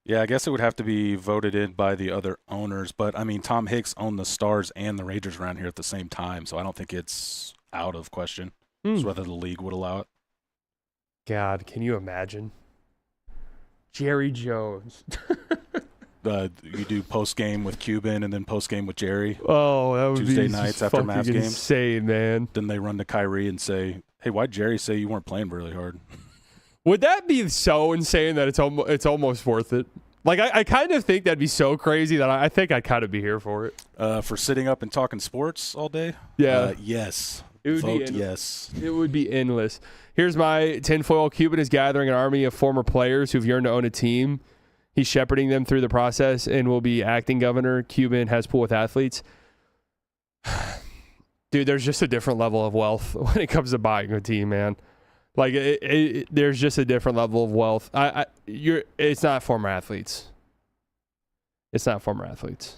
Yeah, I guess it would have to be voted in by the other owners, but I mean, Tom Hicks owned the Stars and the Rangers around here at the same time, so I don't think it's out of question. It's whether the league would allow it. God, can you imagine? Jerry Jones. You do post-game with Cuban and then post-game with Jerry. Oh, that would Tuesday be nights after Mavs games. Insane, man. Then they run to Kyrie and say, hey, why'd Jerry say you weren't playing really hard? Would that be so insane that it's almost worth it? Like, I kind of think that'd be so crazy that I think I'd kind of be here for it. For sitting up and talking sports all day? Yeah. Yes. It would Vote be yes. It would be endless. Here's my tinfoil. Cuban is gathering an army of former players who've yearned to own a team. He's shepherding them through the process and will be acting governor. Cuban has pool with athletes. Dude, there's just a different level of wealth when it comes to buying a team, man. Like, there's just a different level of wealth. It's not former athletes. It's not former athletes.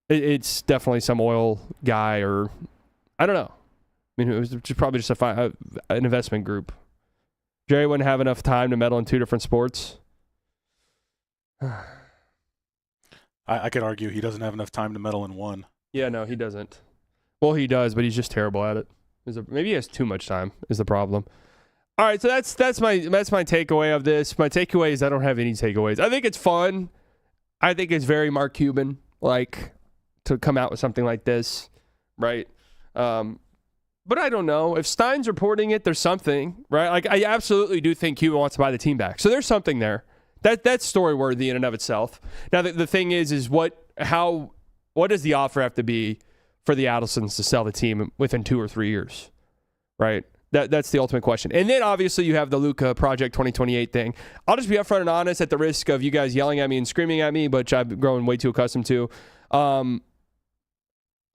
It's definitely some oil guy or, I don't know. I mean, it was probably just an investment group. Jerry wouldn't have enough time to meddle in two different sports. I could argue he doesn't have enough time to meddle in one. Yeah, no, he doesn't. Well, he does, but he's just terrible at it. Maybe he has too much time is the problem. All right, so that's my takeaway of this. My takeaway is I don't have any takeaways. I think it's fun. I think it's very Mark Cuban, like, to come out with something like this, right? But I don't know. If Stein's reporting it, there's something, right? Like, I absolutely do think Cuban wants to buy the team back. So there's something there. That's story-worthy in and of itself. Now, the thing is what does the offer have to be for the Adelsons to sell the team within 2 or 3 years, right? That's the ultimate question. And then, obviously, you have the Luka Project 2028 thing. I'll just be upfront and honest at the risk of you guys yelling at me and screaming at me, which I've grown way too accustomed to. I'm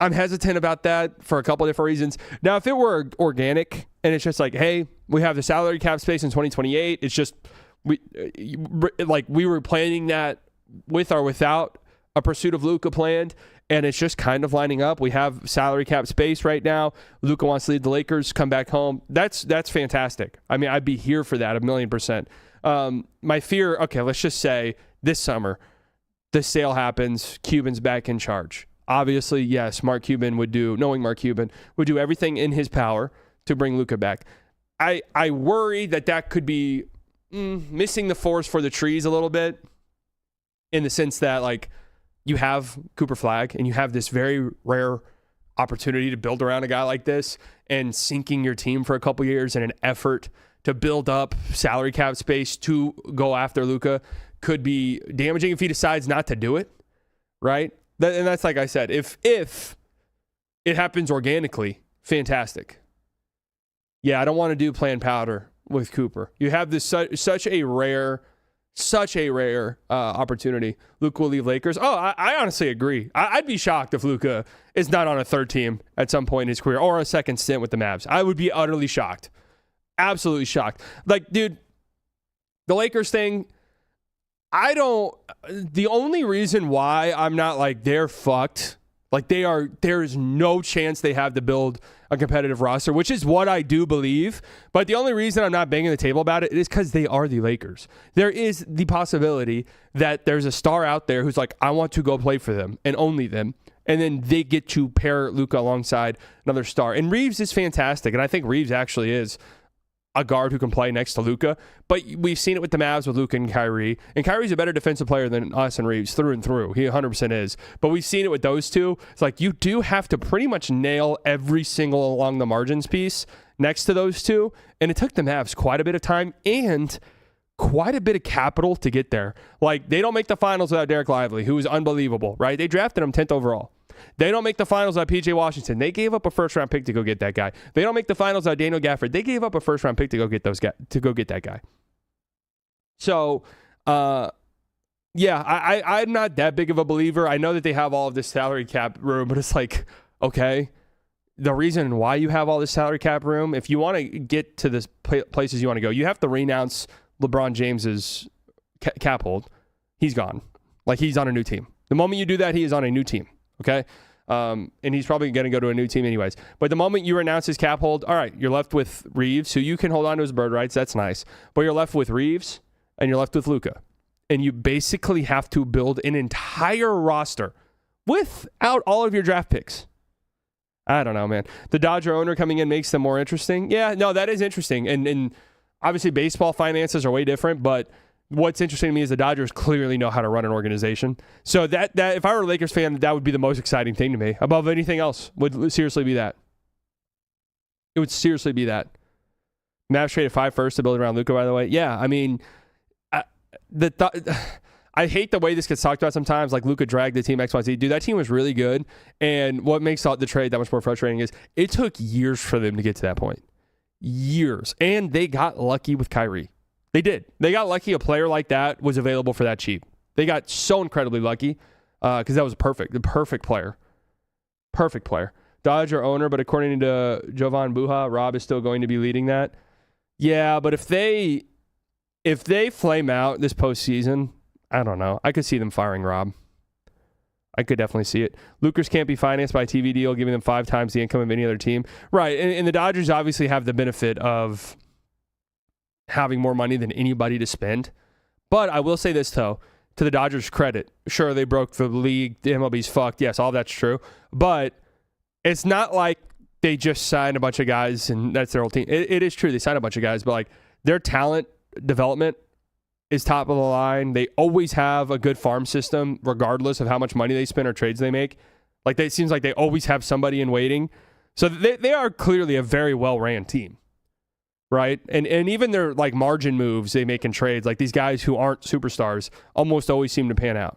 hesitant about that for a couple of different reasons. Now, if it were organic and it's just like, hey, we have the salary cap space in 2028, it's just we were planning that with or without a pursuit of Luka planned, and it's just kind of lining up. We have salary cap space right now. Luka wants to leave the Lakers, come back home. That's fantastic. I mean, I'd be here for that 1,000,000%. My fear, okay, let's just say this summer, the sale happens, Cuban's back in charge. Obviously, yes, knowing Mark Cuban, would do everything in his power to bring Luka back. I worry that could be missing the forest for the trees a little bit, in the sense that, like, you have Cooper Flagg and you have this very rare opportunity to build around a guy like this, and sinking your team for a couple years in an effort to build up salary cap space to go after Luka could be damaging if he decides not to do it, right? And that's, like I said, if it happens organically, fantastic. Yeah, I don't want to do planned powder with Cooper. You have this such a rare opportunity. Luka will leave Lakers. Oh, I honestly agree. I'd be shocked if Luka is not on a third team at some point in his career or a second stint with the Mavs. I would be utterly shocked. Absolutely shocked. Like, dude, the Lakers thing, the only reason why I'm not like they're fucked, like there's no chance they have to build a competitive roster, which is what I do believe. But the only reason I'm not banging the table about it is because they are the Lakers. There is the possibility that there's a star out there who's like, I want to go play for them and only them. And then they get to pair Luka alongside another star. And Reeves is fantastic. And I think Reeves actually is a guard who can play next to Luka. But we've seen it with the Mavs with Luka and Kyrie. And Kyrie's a better defensive player than us and Reeves through and through. He 100% is. But we've seen it with those two. It's like you do have to pretty much nail every single along the margins piece next to those two. And it took the Mavs quite a bit of time and quite a bit of capital to get there. Like, they don't make the finals without Derek Lively, who is unbelievable, right? They drafted him 10th overall. They don't make the finals without P.J. Washington. They gave up a first-round pick to go get that guy. They don't make the finals without Daniel Gafford. They gave up a first-round pick to go get that guy. So, yeah, I'm not that big of a believer. I know that they have all of this salary cap room, but it's like, okay, the reason why you have all this salary cap room, if you want to get to the places you want to go, you have to renounce LeBron James's cap hold. He's gone. Like, he's on a new team. The moment you do that, he is on a new team. Okay. And he's probably going to go to a new team anyways. But the moment you renounce his cap hold, all right, you're left with Reeves, who you can hold on to his bird rights. That's nice. But you're left with Reeves and you're left with Luka. And you basically have to build an entire roster without all of your draft picks. I don't know, man. The Dodger owner coming in makes them more interesting. Yeah, no, that is interesting. And obviously baseball finances are way different, but what's interesting to me is the Dodgers clearly know how to run an organization. So that if I were a Lakers fan, that would be the most exciting thing to me. Above anything else, would seriously be that. It would seriously be that. Mavs traded 5 first to build around Luka, by the way. Yeah, I mean, I hate the way this gets talked about sometimes. Like, Luka dragged the team XYZ. Dude, that team was really good. And what makes the trade that much more frustrating is it took years for them to get to that point. Years. And they got lucky with Kyrie. They did. They got lucky a player like that was available for that cheap. They got so incredibly lucky because that was the perfect player. Perfect player. Dodger owner, but according to Jovan Buha, Rob is still going to be leading that. Yeah, but if they flame out this postseason, I don't know. I could see them firing Rob. I could definitely see it. Lucas can't be financed by a TV deal, giving them 5 times the income of any other team. Right, and the Dodgers obviously have the benefit of having more money than anybody to spend. But I will say this, though, to the Dodgers' credit. Sure, they broke the league. The MLB's fucked. Yes, all that's true. But it's not like they just signed a bunch of guys and that's their whole team. It is true. They signed a bunch of guys, but like their talent development is top of the line. They always have a good farm system, regardless of how much money they spend or trades they make. Like, it seems like they always have somebody in waiting. So they are clearly a very well-ran team, right? And even their like margin moves they make in trades, like these guys who aren't superstars, almost always seem to pan out.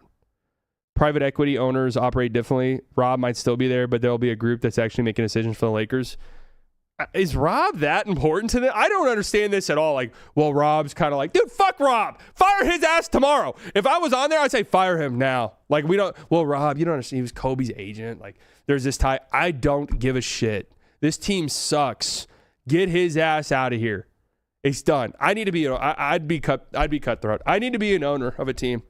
Private equity owners operate differently. Rob might still be there, but there'll be a group that's actually making decisions for the Lakers. Is Rob that important to them? I don't understand this at all. Like, well, Rob's kind of like, dude, fuck Rob. Fire his ass tomorrow. If I was on there, I'd say fire him now. Like, Rob, you don't understand. He was Kobe's agent. Like, there's this tie. I don't give a shit. This team sucks. Get his ass out of here. It's done. I need to be, I'd be cutthroat. I need to be an owner of a team.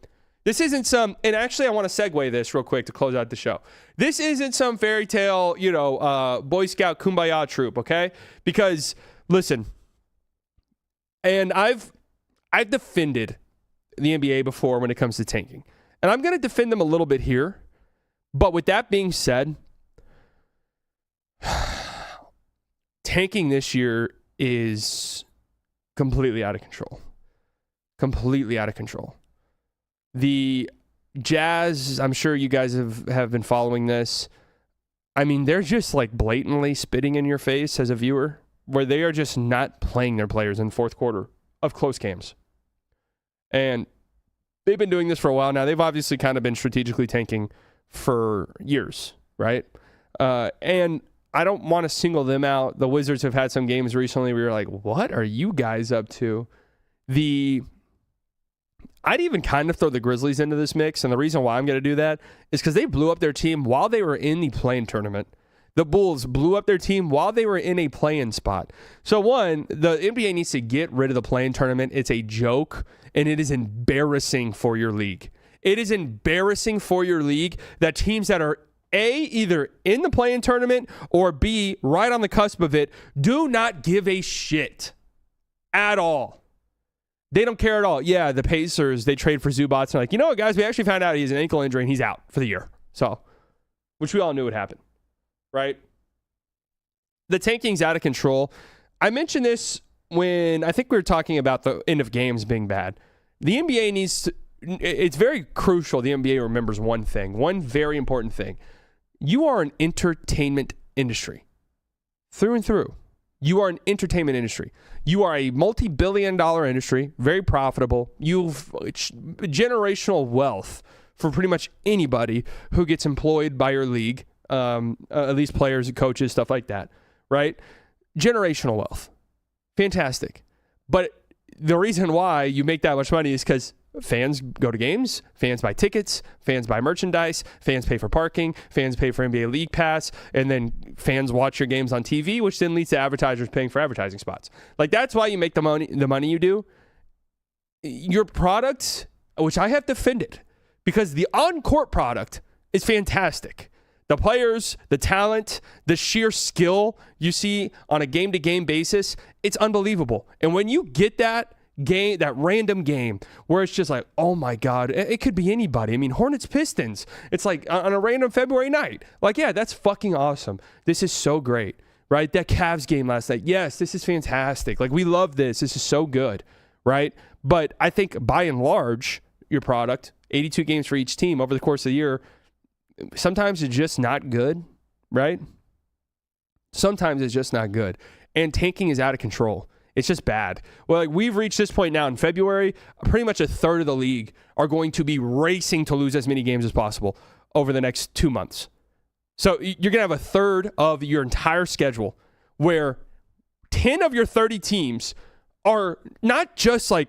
This isn't some, and actually I want to segue this real quick to close out the show. This isn't some fairy tale, Boy Scout kumbaya troop, okay? Because, listen, and I've defended the NBA before when it comes to tanking. And I'm going to defend them a little bit here. But with that being said, tanking this year is completely out of control. Completely out of control. The Jazz, I'm sure you guys have been following this. I mean, they're just like blatantly spitting in your face as a viewer, where they are just not playing their players in the fourth quarter of close games. And they've been doing this for a while now. They've obviously kind of been strategically tanking for years, right? And I don't want to single them out. The Wizards have had some games recently where you're like, what are you guys up to? I'd even kind of throw the Grizzlies into this mix, and the reason why I'm going to do that is because they blew up their team while they were in the play-in tournament. The Bulls blew up their team while they were in a play-in spot. So one, the NBA needs to get rid of the play-in tournament. It's a joke, and it is embarrassing for your league. It is embarrassing for your league that teams that are A, either in the play-in tournament, or B, right on the cusp of it, do not give a shit at all. They don't care at all. Yeah, the Pacers, they trade for Zubats. And they're like, you know what, guys? We actually found out he has an ankle injury and he's out for the year. So, which we all knew would happen, right? The tanking's out of control. I mentioned this when I think we were talking about the end of games being bad. The NBA needs to, it's very crucial the NBA remembers one thing, one very important thing. You are an entertainment industry. Through and through. You are an entertainment industry. You are a multi-billion-dollar industry, very profitable. You've generational wealth for pretty much anybody who gets employed by your league, at least players and coaches, stuff like that, right? Generational wealth. Fantastic. But the reason why you make that much money is because fans go to games, fans buy tickets, fans buy merchandise, fans pay for parking, fans pay for NBA League Pass, and then fans watch your games on TV, which then leads to advertisers paying for advertising spots. Like, that's why you make the money you do. Your product, which I have defended, because the on-court product is fantastic. The players, the talent, the sheer skill you see on a game-to-game basis, it's unbelievable. And when you get that game, that random game where it's just like, oh my God, it could be anybody. I mean, Hornets Pistons. It's like on a random February night. Like, yeah, that's fucking awesome. This is so great, right? That Cavs game last night. Yes, this is fantastic. Like, we love this. This is so good, right? But I think by and large, your product, 82 games for each team over the course of the year, sometimes it's just not good, right? Sometimes it's just not good. And tanking is out of control. It's just bad. Well, like we've reached this point now in February, pretty much a third of the league are going to be racing to lose as many games as possible over the next 2 months. So you're going to have a third of your entire schedule where 10 of your 30 teams are not just like,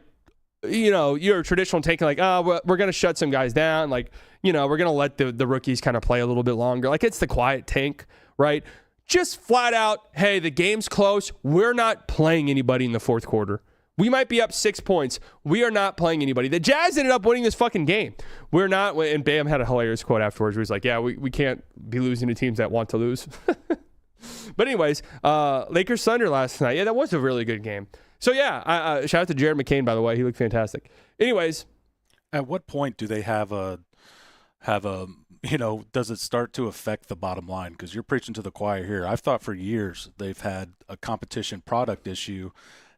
your traditional tanking, like, we're going to shut some guys down. Like, we're going to let the rookies kind of play a little bit longer. Like, it's the quiet tank, right? Just flat out, hey, the game's close. We're not playing anybody in the fourth quarter. We might be up 6 points. We are not playing anybody. The Jazz ended up winning this fucking game. We're not, and Bam had a hilarious quote afterwards where he's like, yeah, we can't be losing to teams that want to lose. But anyways, Lakers Thunder last night. Yeah, that was a really good game. So yeah, shout out to Jared McCain, by the way. He looked fantastic. Anyways. At what point do they have a does it start to affect the bottom line? Because you're preaching to the choir here. I've thought for years they've had a competition product issue,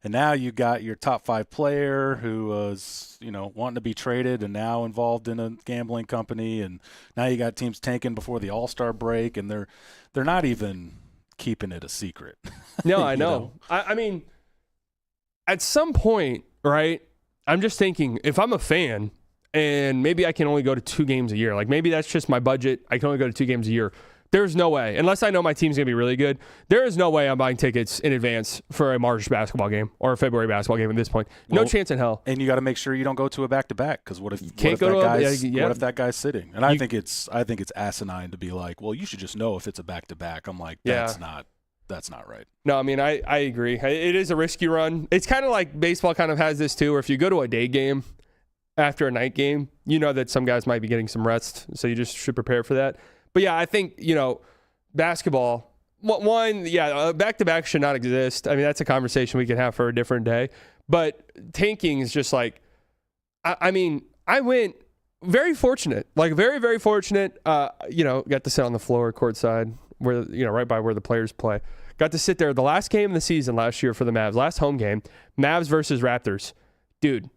and now you got your top 5 player who was, wanting to be traded and now involved in a gambling company, and now you got teams tanking before the All-Star break, and they're not even keeping it a secret. No, I know. I mean, at some point, right, I'm just thinking, if I'm a fan and maybe I can only go to 2 games a year, like maybe that's just my budget, I can only go to 2 games a year. There's no way, unless I know my team's going to be really good, there is no way I'm buying tickets in advance for a March basketball game or a February basketball game at this point. No chance in hell. And you got to make sure you don't go to a back-to-back, because what if that guy's sitting? And I think it's asinine to be like, well, you should just know if it's a back-to-back. I'm like, that's not right. No, I mean, I agree. It is a risky run. It's kind of like baseball kind of has this too, where if you go to a day game after a night game, you know that some guys might be getting some rest, so you just should prepare for that. But yeah, I think, basketball, back-to-back should not exist. I mean, that's a conversation we can have for a different day. But tanking is just like, I went very fortunate, like very, very fortunate, got to sit on the floor courtside where, right by where the players play. Got to sit there the last game of the season last year for the Mavs, last home game, Mavs versus Raptors. Dude,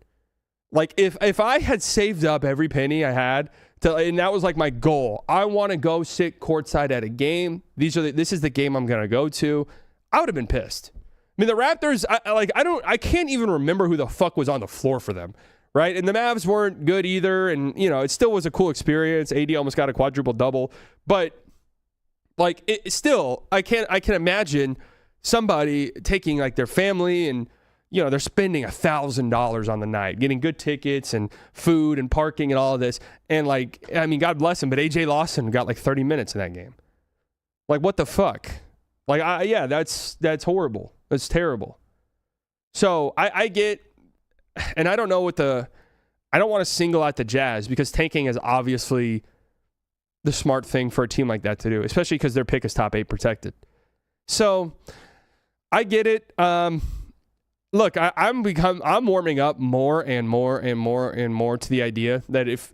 like if I had saved up every penny I had, and that was like my goal, I want to go sit courtside at a game. This is the game I'm going to go to. I would have been pissed. I mean, the Raptors, I can't even remember who the fuck was on the floor for them, right? And the Mavs weren't good either, and it still was a cool experience. AD almost got a quadruple double, but like I can imagine somebody taking like their family and they're spending $1,000 on the night, getting good tickets and food and parking and all of this. And God bless him, but AJ Lawson got like 30 minutes in that game. Like, what the fuck? Like, that's horrible. That's terrible. So I get, and I don't know I don't want to single out the Jazz because tanking is obviously the smart thing for a team like that to do, especially because their pick is top 8 protected. So I get it. Look, I'm warming up more and more and more and more to the idea that if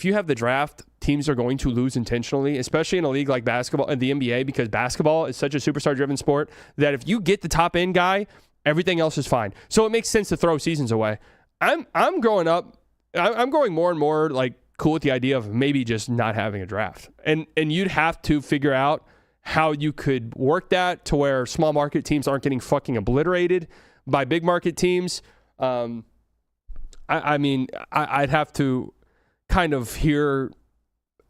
you have the draft, teams are going to lose intentionally, especially in a league like basketball and the NBA, because basketball is such a superstar-driven sport that if you get the top-end guy, everything else is fine. So it makes sense to throw seasons away. I'm growing up. I'm growing more and more like cool with the idea of maybe just not having a draft, and you'd have to figure out how you could work that to where small market teams aren't getting fucking obliterated by big market teams. I'd have to kind of hear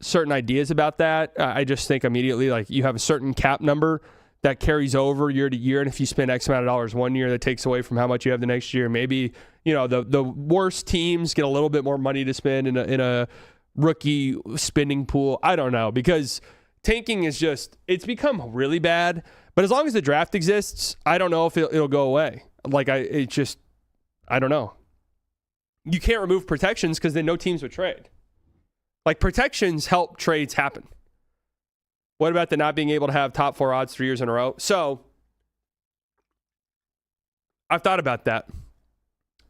certain ideas about that. I just think immediately, like, you have a certain cap number that carries over year to year, and if you spend X amount of dollars one year, that takes away from how much you have the next year. Maybe the worst teams get a little bit more money to spend in a rookie spending pool. I don't know, because tanking is it's become really bad. But as long as the draft exists, I don't know if it'll go away. Like, I don't know. You can't remove protections because then no teams would trade. Like, protections help trades happen. What about the not being able to have top 4 odds 3 years in a row? So I've thought about that,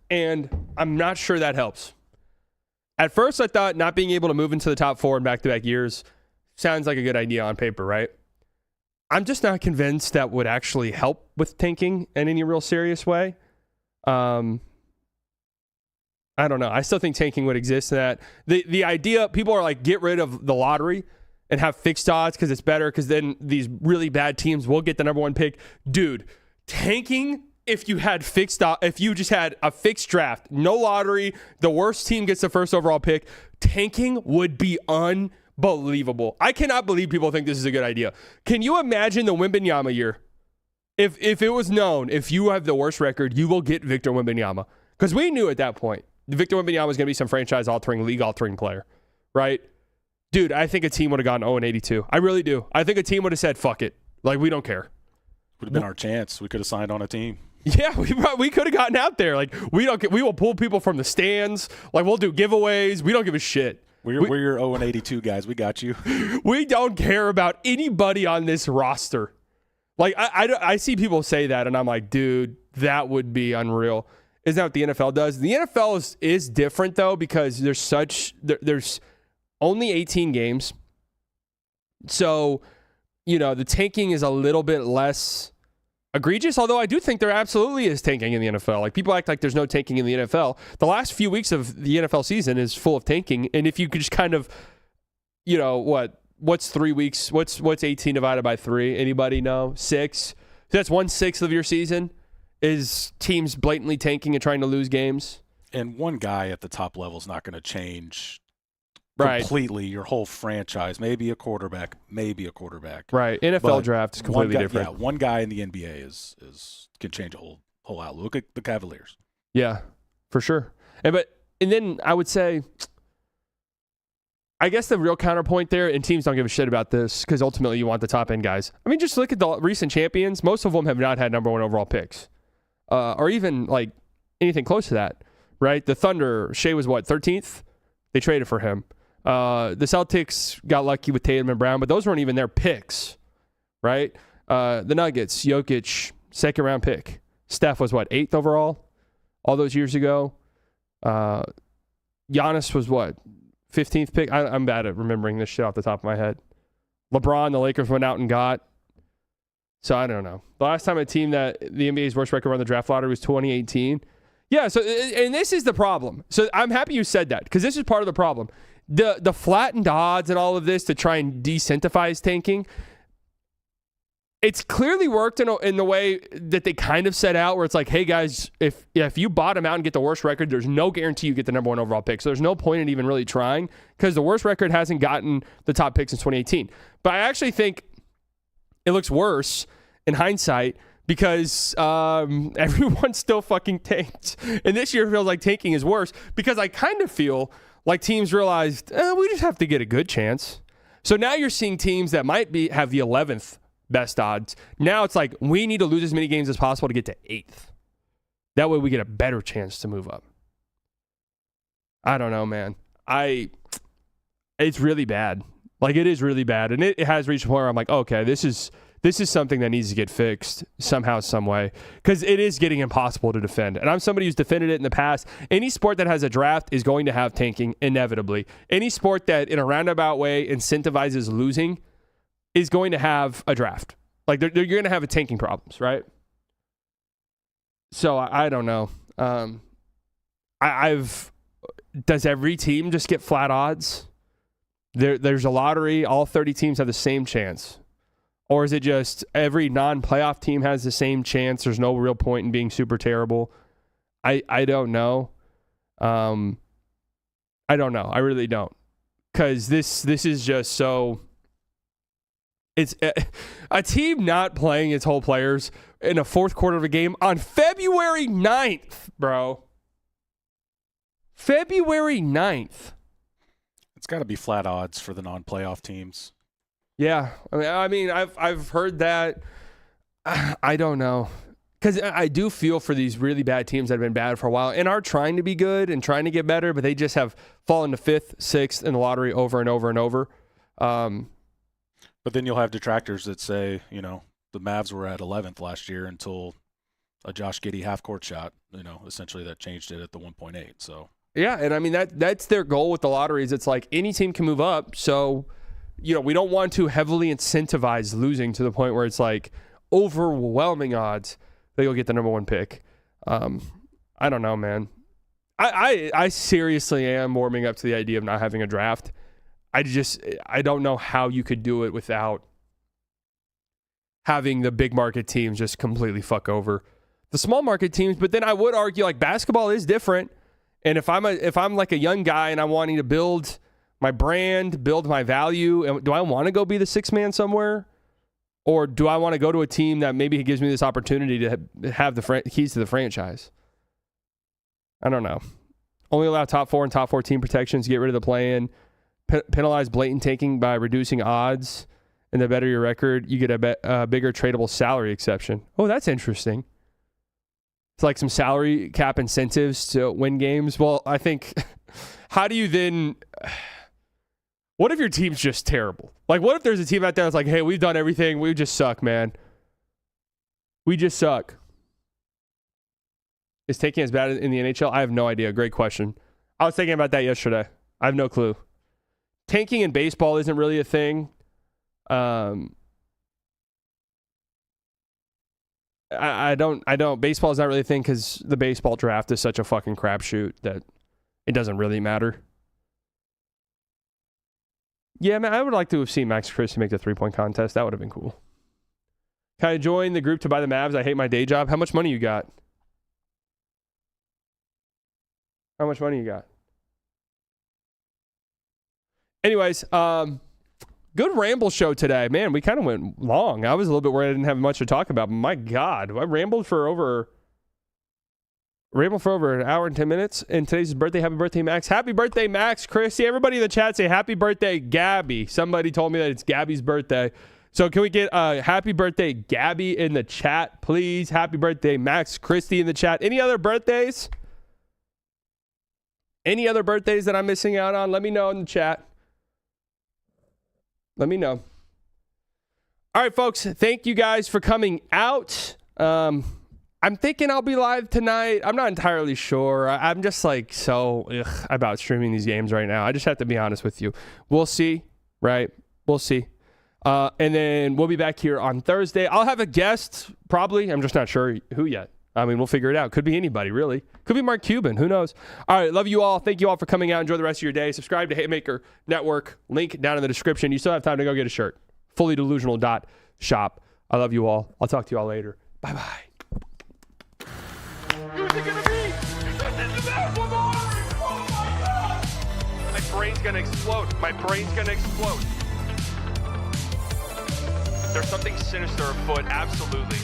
and I'm not sure that helps. At first, I thought not being able to move into the top 4 in back-to-back years sounds like a good idea on paper, right? I'm just not convinced that would actually help with tanking in any real serious way. I don't know. I still think tanking would exist in that. The idea, people are like, get rid of the lottery and have fixed odds because it's better, because then these really bad teams will get the number 1 pick. Dude, tanking if you just had a fixed draft, no lottery, the worst team gets the first overall pick, tanking would be unbelievable. I cannot believe people think this is a good idea. Can you imagine the Wembanyama year? If it was known, if you have the worst record, you will get Victor Wembanyama. Because we knew at that point, Victor Wembanyama was going to be some franchise-altering, league-altering player, right? Dude, I think a team would have gone 0-82. I really do. I think a team would have said, fuck it. Like, we don't care. Would have been our chance. We could have signed on a team. Yeah, we could have gotten out there. Like, we will pull people from the stands. Like, we'll do giveaways. We don't give a shit. We're your 0-82 guys. We got you. We don't care about anybody on this roster. Like, I see people say that, and I'm like, dude, that would be unreal. Isn't that what the NFL does? The NFL is different, though, because there's only 18 games. So, the tanking is a little bit less egregious, although I do think there absolutely is tanking in the NFL. Like, people act like there's no tanking in the NFL. The last few weeks of the NFL season is full of tanking, and if you could just kind of, what's 3 weeks? What's 18 divided by 3? Anybody know? 6? That's 1/6 of your season is teams blatantly tanking and trying to lose games. And one guy at the top level is not going to change Right. completely your whole franchise. Maybe a quarterback. Right. NFL draft is completely different. Yeah, one guy in the NBA can change a whole outlook. Look at the Cavaliers. Yeah, for sure. And then I would say, I guess the real counterpoint there, and teams don't give a shit about this because ultimately you want the top end guys. I mean, just look at the recent champions. Most of them have not had number 1 overall picks, or even like anything close to that. Right? The Thunder, Shea was 13th. They traded for him. The Celtics got lucky with Tatum and Brown, but those weren't even their picks, right? The Nuggets, Jokic, 2nd round pick. Steph was 8th overall all those years ago. Giannis was 15th pick? I'm bad at remembering this shit off the top of my head. LeBron, the Lakers went out and got. So I don't know. The last time a team that the NBA's worst record on the draft lottery was 2018. Yeah, so, and this is the problem. So I'm happy you said that because this is part of the problem. The flattened odds and all of this to try and decentivize tanking, it's clearly worked in the way that they kind of set out where it's like, hey guys, if you bottom out and get the worst record, there's no guarantee you get the number 1 overall pick. So there's no point in even really trying because the worst record hasn't gotten the top pick since 2018. But I actually think it looks worse in hindsight because everyone's still fucking tanked. And this year feels like tanking is worse because I kind of feel like teams realized, we just have to get a good chance. So now you're seeing teams that might have the 11th best odds. Now it's like, we need to lose as many games as possible to get to 8th. That way we get a better chance to move up. I don't know, man. It's really bad. Like, it is really bad. And it has reached a point where I'm like, okay, this is something that needs to get fixed somehow, some way, because it is getting impossible to defend. And I'm somebody who's defended it in the past. Any sport that has a draft is going to have tanking, inevitably. Any sport that, in a roundabout way, incentivizes losing is going to have a draft. Like, you're going to have tanking problems, right? So, I don't know. Does every team just get flat odds? There's a lottery. All 30 teams have the same chance. Or is it just every non-playoff team has the same chance? There's no real point in being super terrible. I don't know. I don't know. I really don't. Because this is just so... It's a team not playing its whole players in a fourth quarter of a game on February 9th, bro. February 9th. It's got to be flat odds for the non-playoff teams. Yeah, I mean, I've heard that. I don't know, because I do feel for these really bad teams that have been bad for a while and are trying to be good and trying to get better, but they just have fallen to 5th, 6th in the lottery over and over and over. But then you'll have detractors that say, the Mavs were at 11th last year until a Josh Giddey half-court shot. Essentially that changed it at the 1.8. So yeah, and I mean that's their goal with the lotteries. It's like any team can move up, so. We don't want to heavily incentivize losing to the point where it's like overwhelming odds that you'll get the number 1 pick. I don't know, man. I seriously am warming up to the idea of not having a draft. I don't know how you could do it without having the big market teams just completely fuck over the small market teams. But then I would argue like basketball is different. And if I'm like a young guy and I'm wanting to build my brand, build my value, and do I want to go be the sixth man somewhere? Or do I want to go to a team that maybe gives me this opportunity to have the keys to the franchise? I don't know. Only allow top 4 and top 4 team protections, get rid of the play-in, penalize blatant tanking by reducing odds, and the better your record, you get a bigger tradable salary exception. Oh, that's interesting. It's like some salary cap incentives to win games. Well, I think, how do you then... What if your team's just terrible? Like, what if there's a team out there that's like, hey, we've done everything. We just suck, man. We just suck. Is taking as bad in the NHL? I have no idea. Great question. I was thinking about that yesterday. I have no clue. Tanking in baseball isn't really a thing. I don't. Baseball is not really a thing because the baseball draft is such a fucking crapshoot that it doesn't really matter. Yeah, man, I would like to have seen Max Christie make the 3-point contest. That would have been cool. Can I join the group to buy the Mavs? I hate my day job. How much money you got? How much money you got? Anyways, good ramble show today. Man, we kind of went long. I was a little bit worried I didn't have much to talk about, but my God, I rambled for over an hour and 10 minutes. And today's his birthday. Happy birthday, Max. Happy birthday, Max. Chrissy, everybody in the chat say happy birthday, Gabby. Somebody told me that it's Gabby's birthday. So can we get happy birthday, Gabby, in the chat, please? Happy birthday, Max Christie, in the chat. Any other birthdays? Any other birthdays that I'm missing out on? Let me know in the chat. Let me know. All right, folks. Thank you guys for coming out. I'm thinking I'll be live tonight. I'm not entirely sure. I'm just like so about streaming these games right now. I just have to be honest with you. We'll see, right? We'll see. And then we'll be back here on Thursday. I'll have a guest, probably. I'm just not sure who yet. I mean, we'll figure it out. Could be anybody, really. Could be Mark Cuban. Who knows? All right, love you all. Thank you all for coming out. Enjoy the rest of your day. Subscribe to Haymaker Network. Link down in the description. You still have time to go get a shirt. FullyDelusional.shop. I love you all. I'll talk to you all later. Bye-bye. Who's it gonna be? This is that one more! Oh my God! My brain's gonna explode. My brain's gonna explode. There's something sinister afoot, absolutely.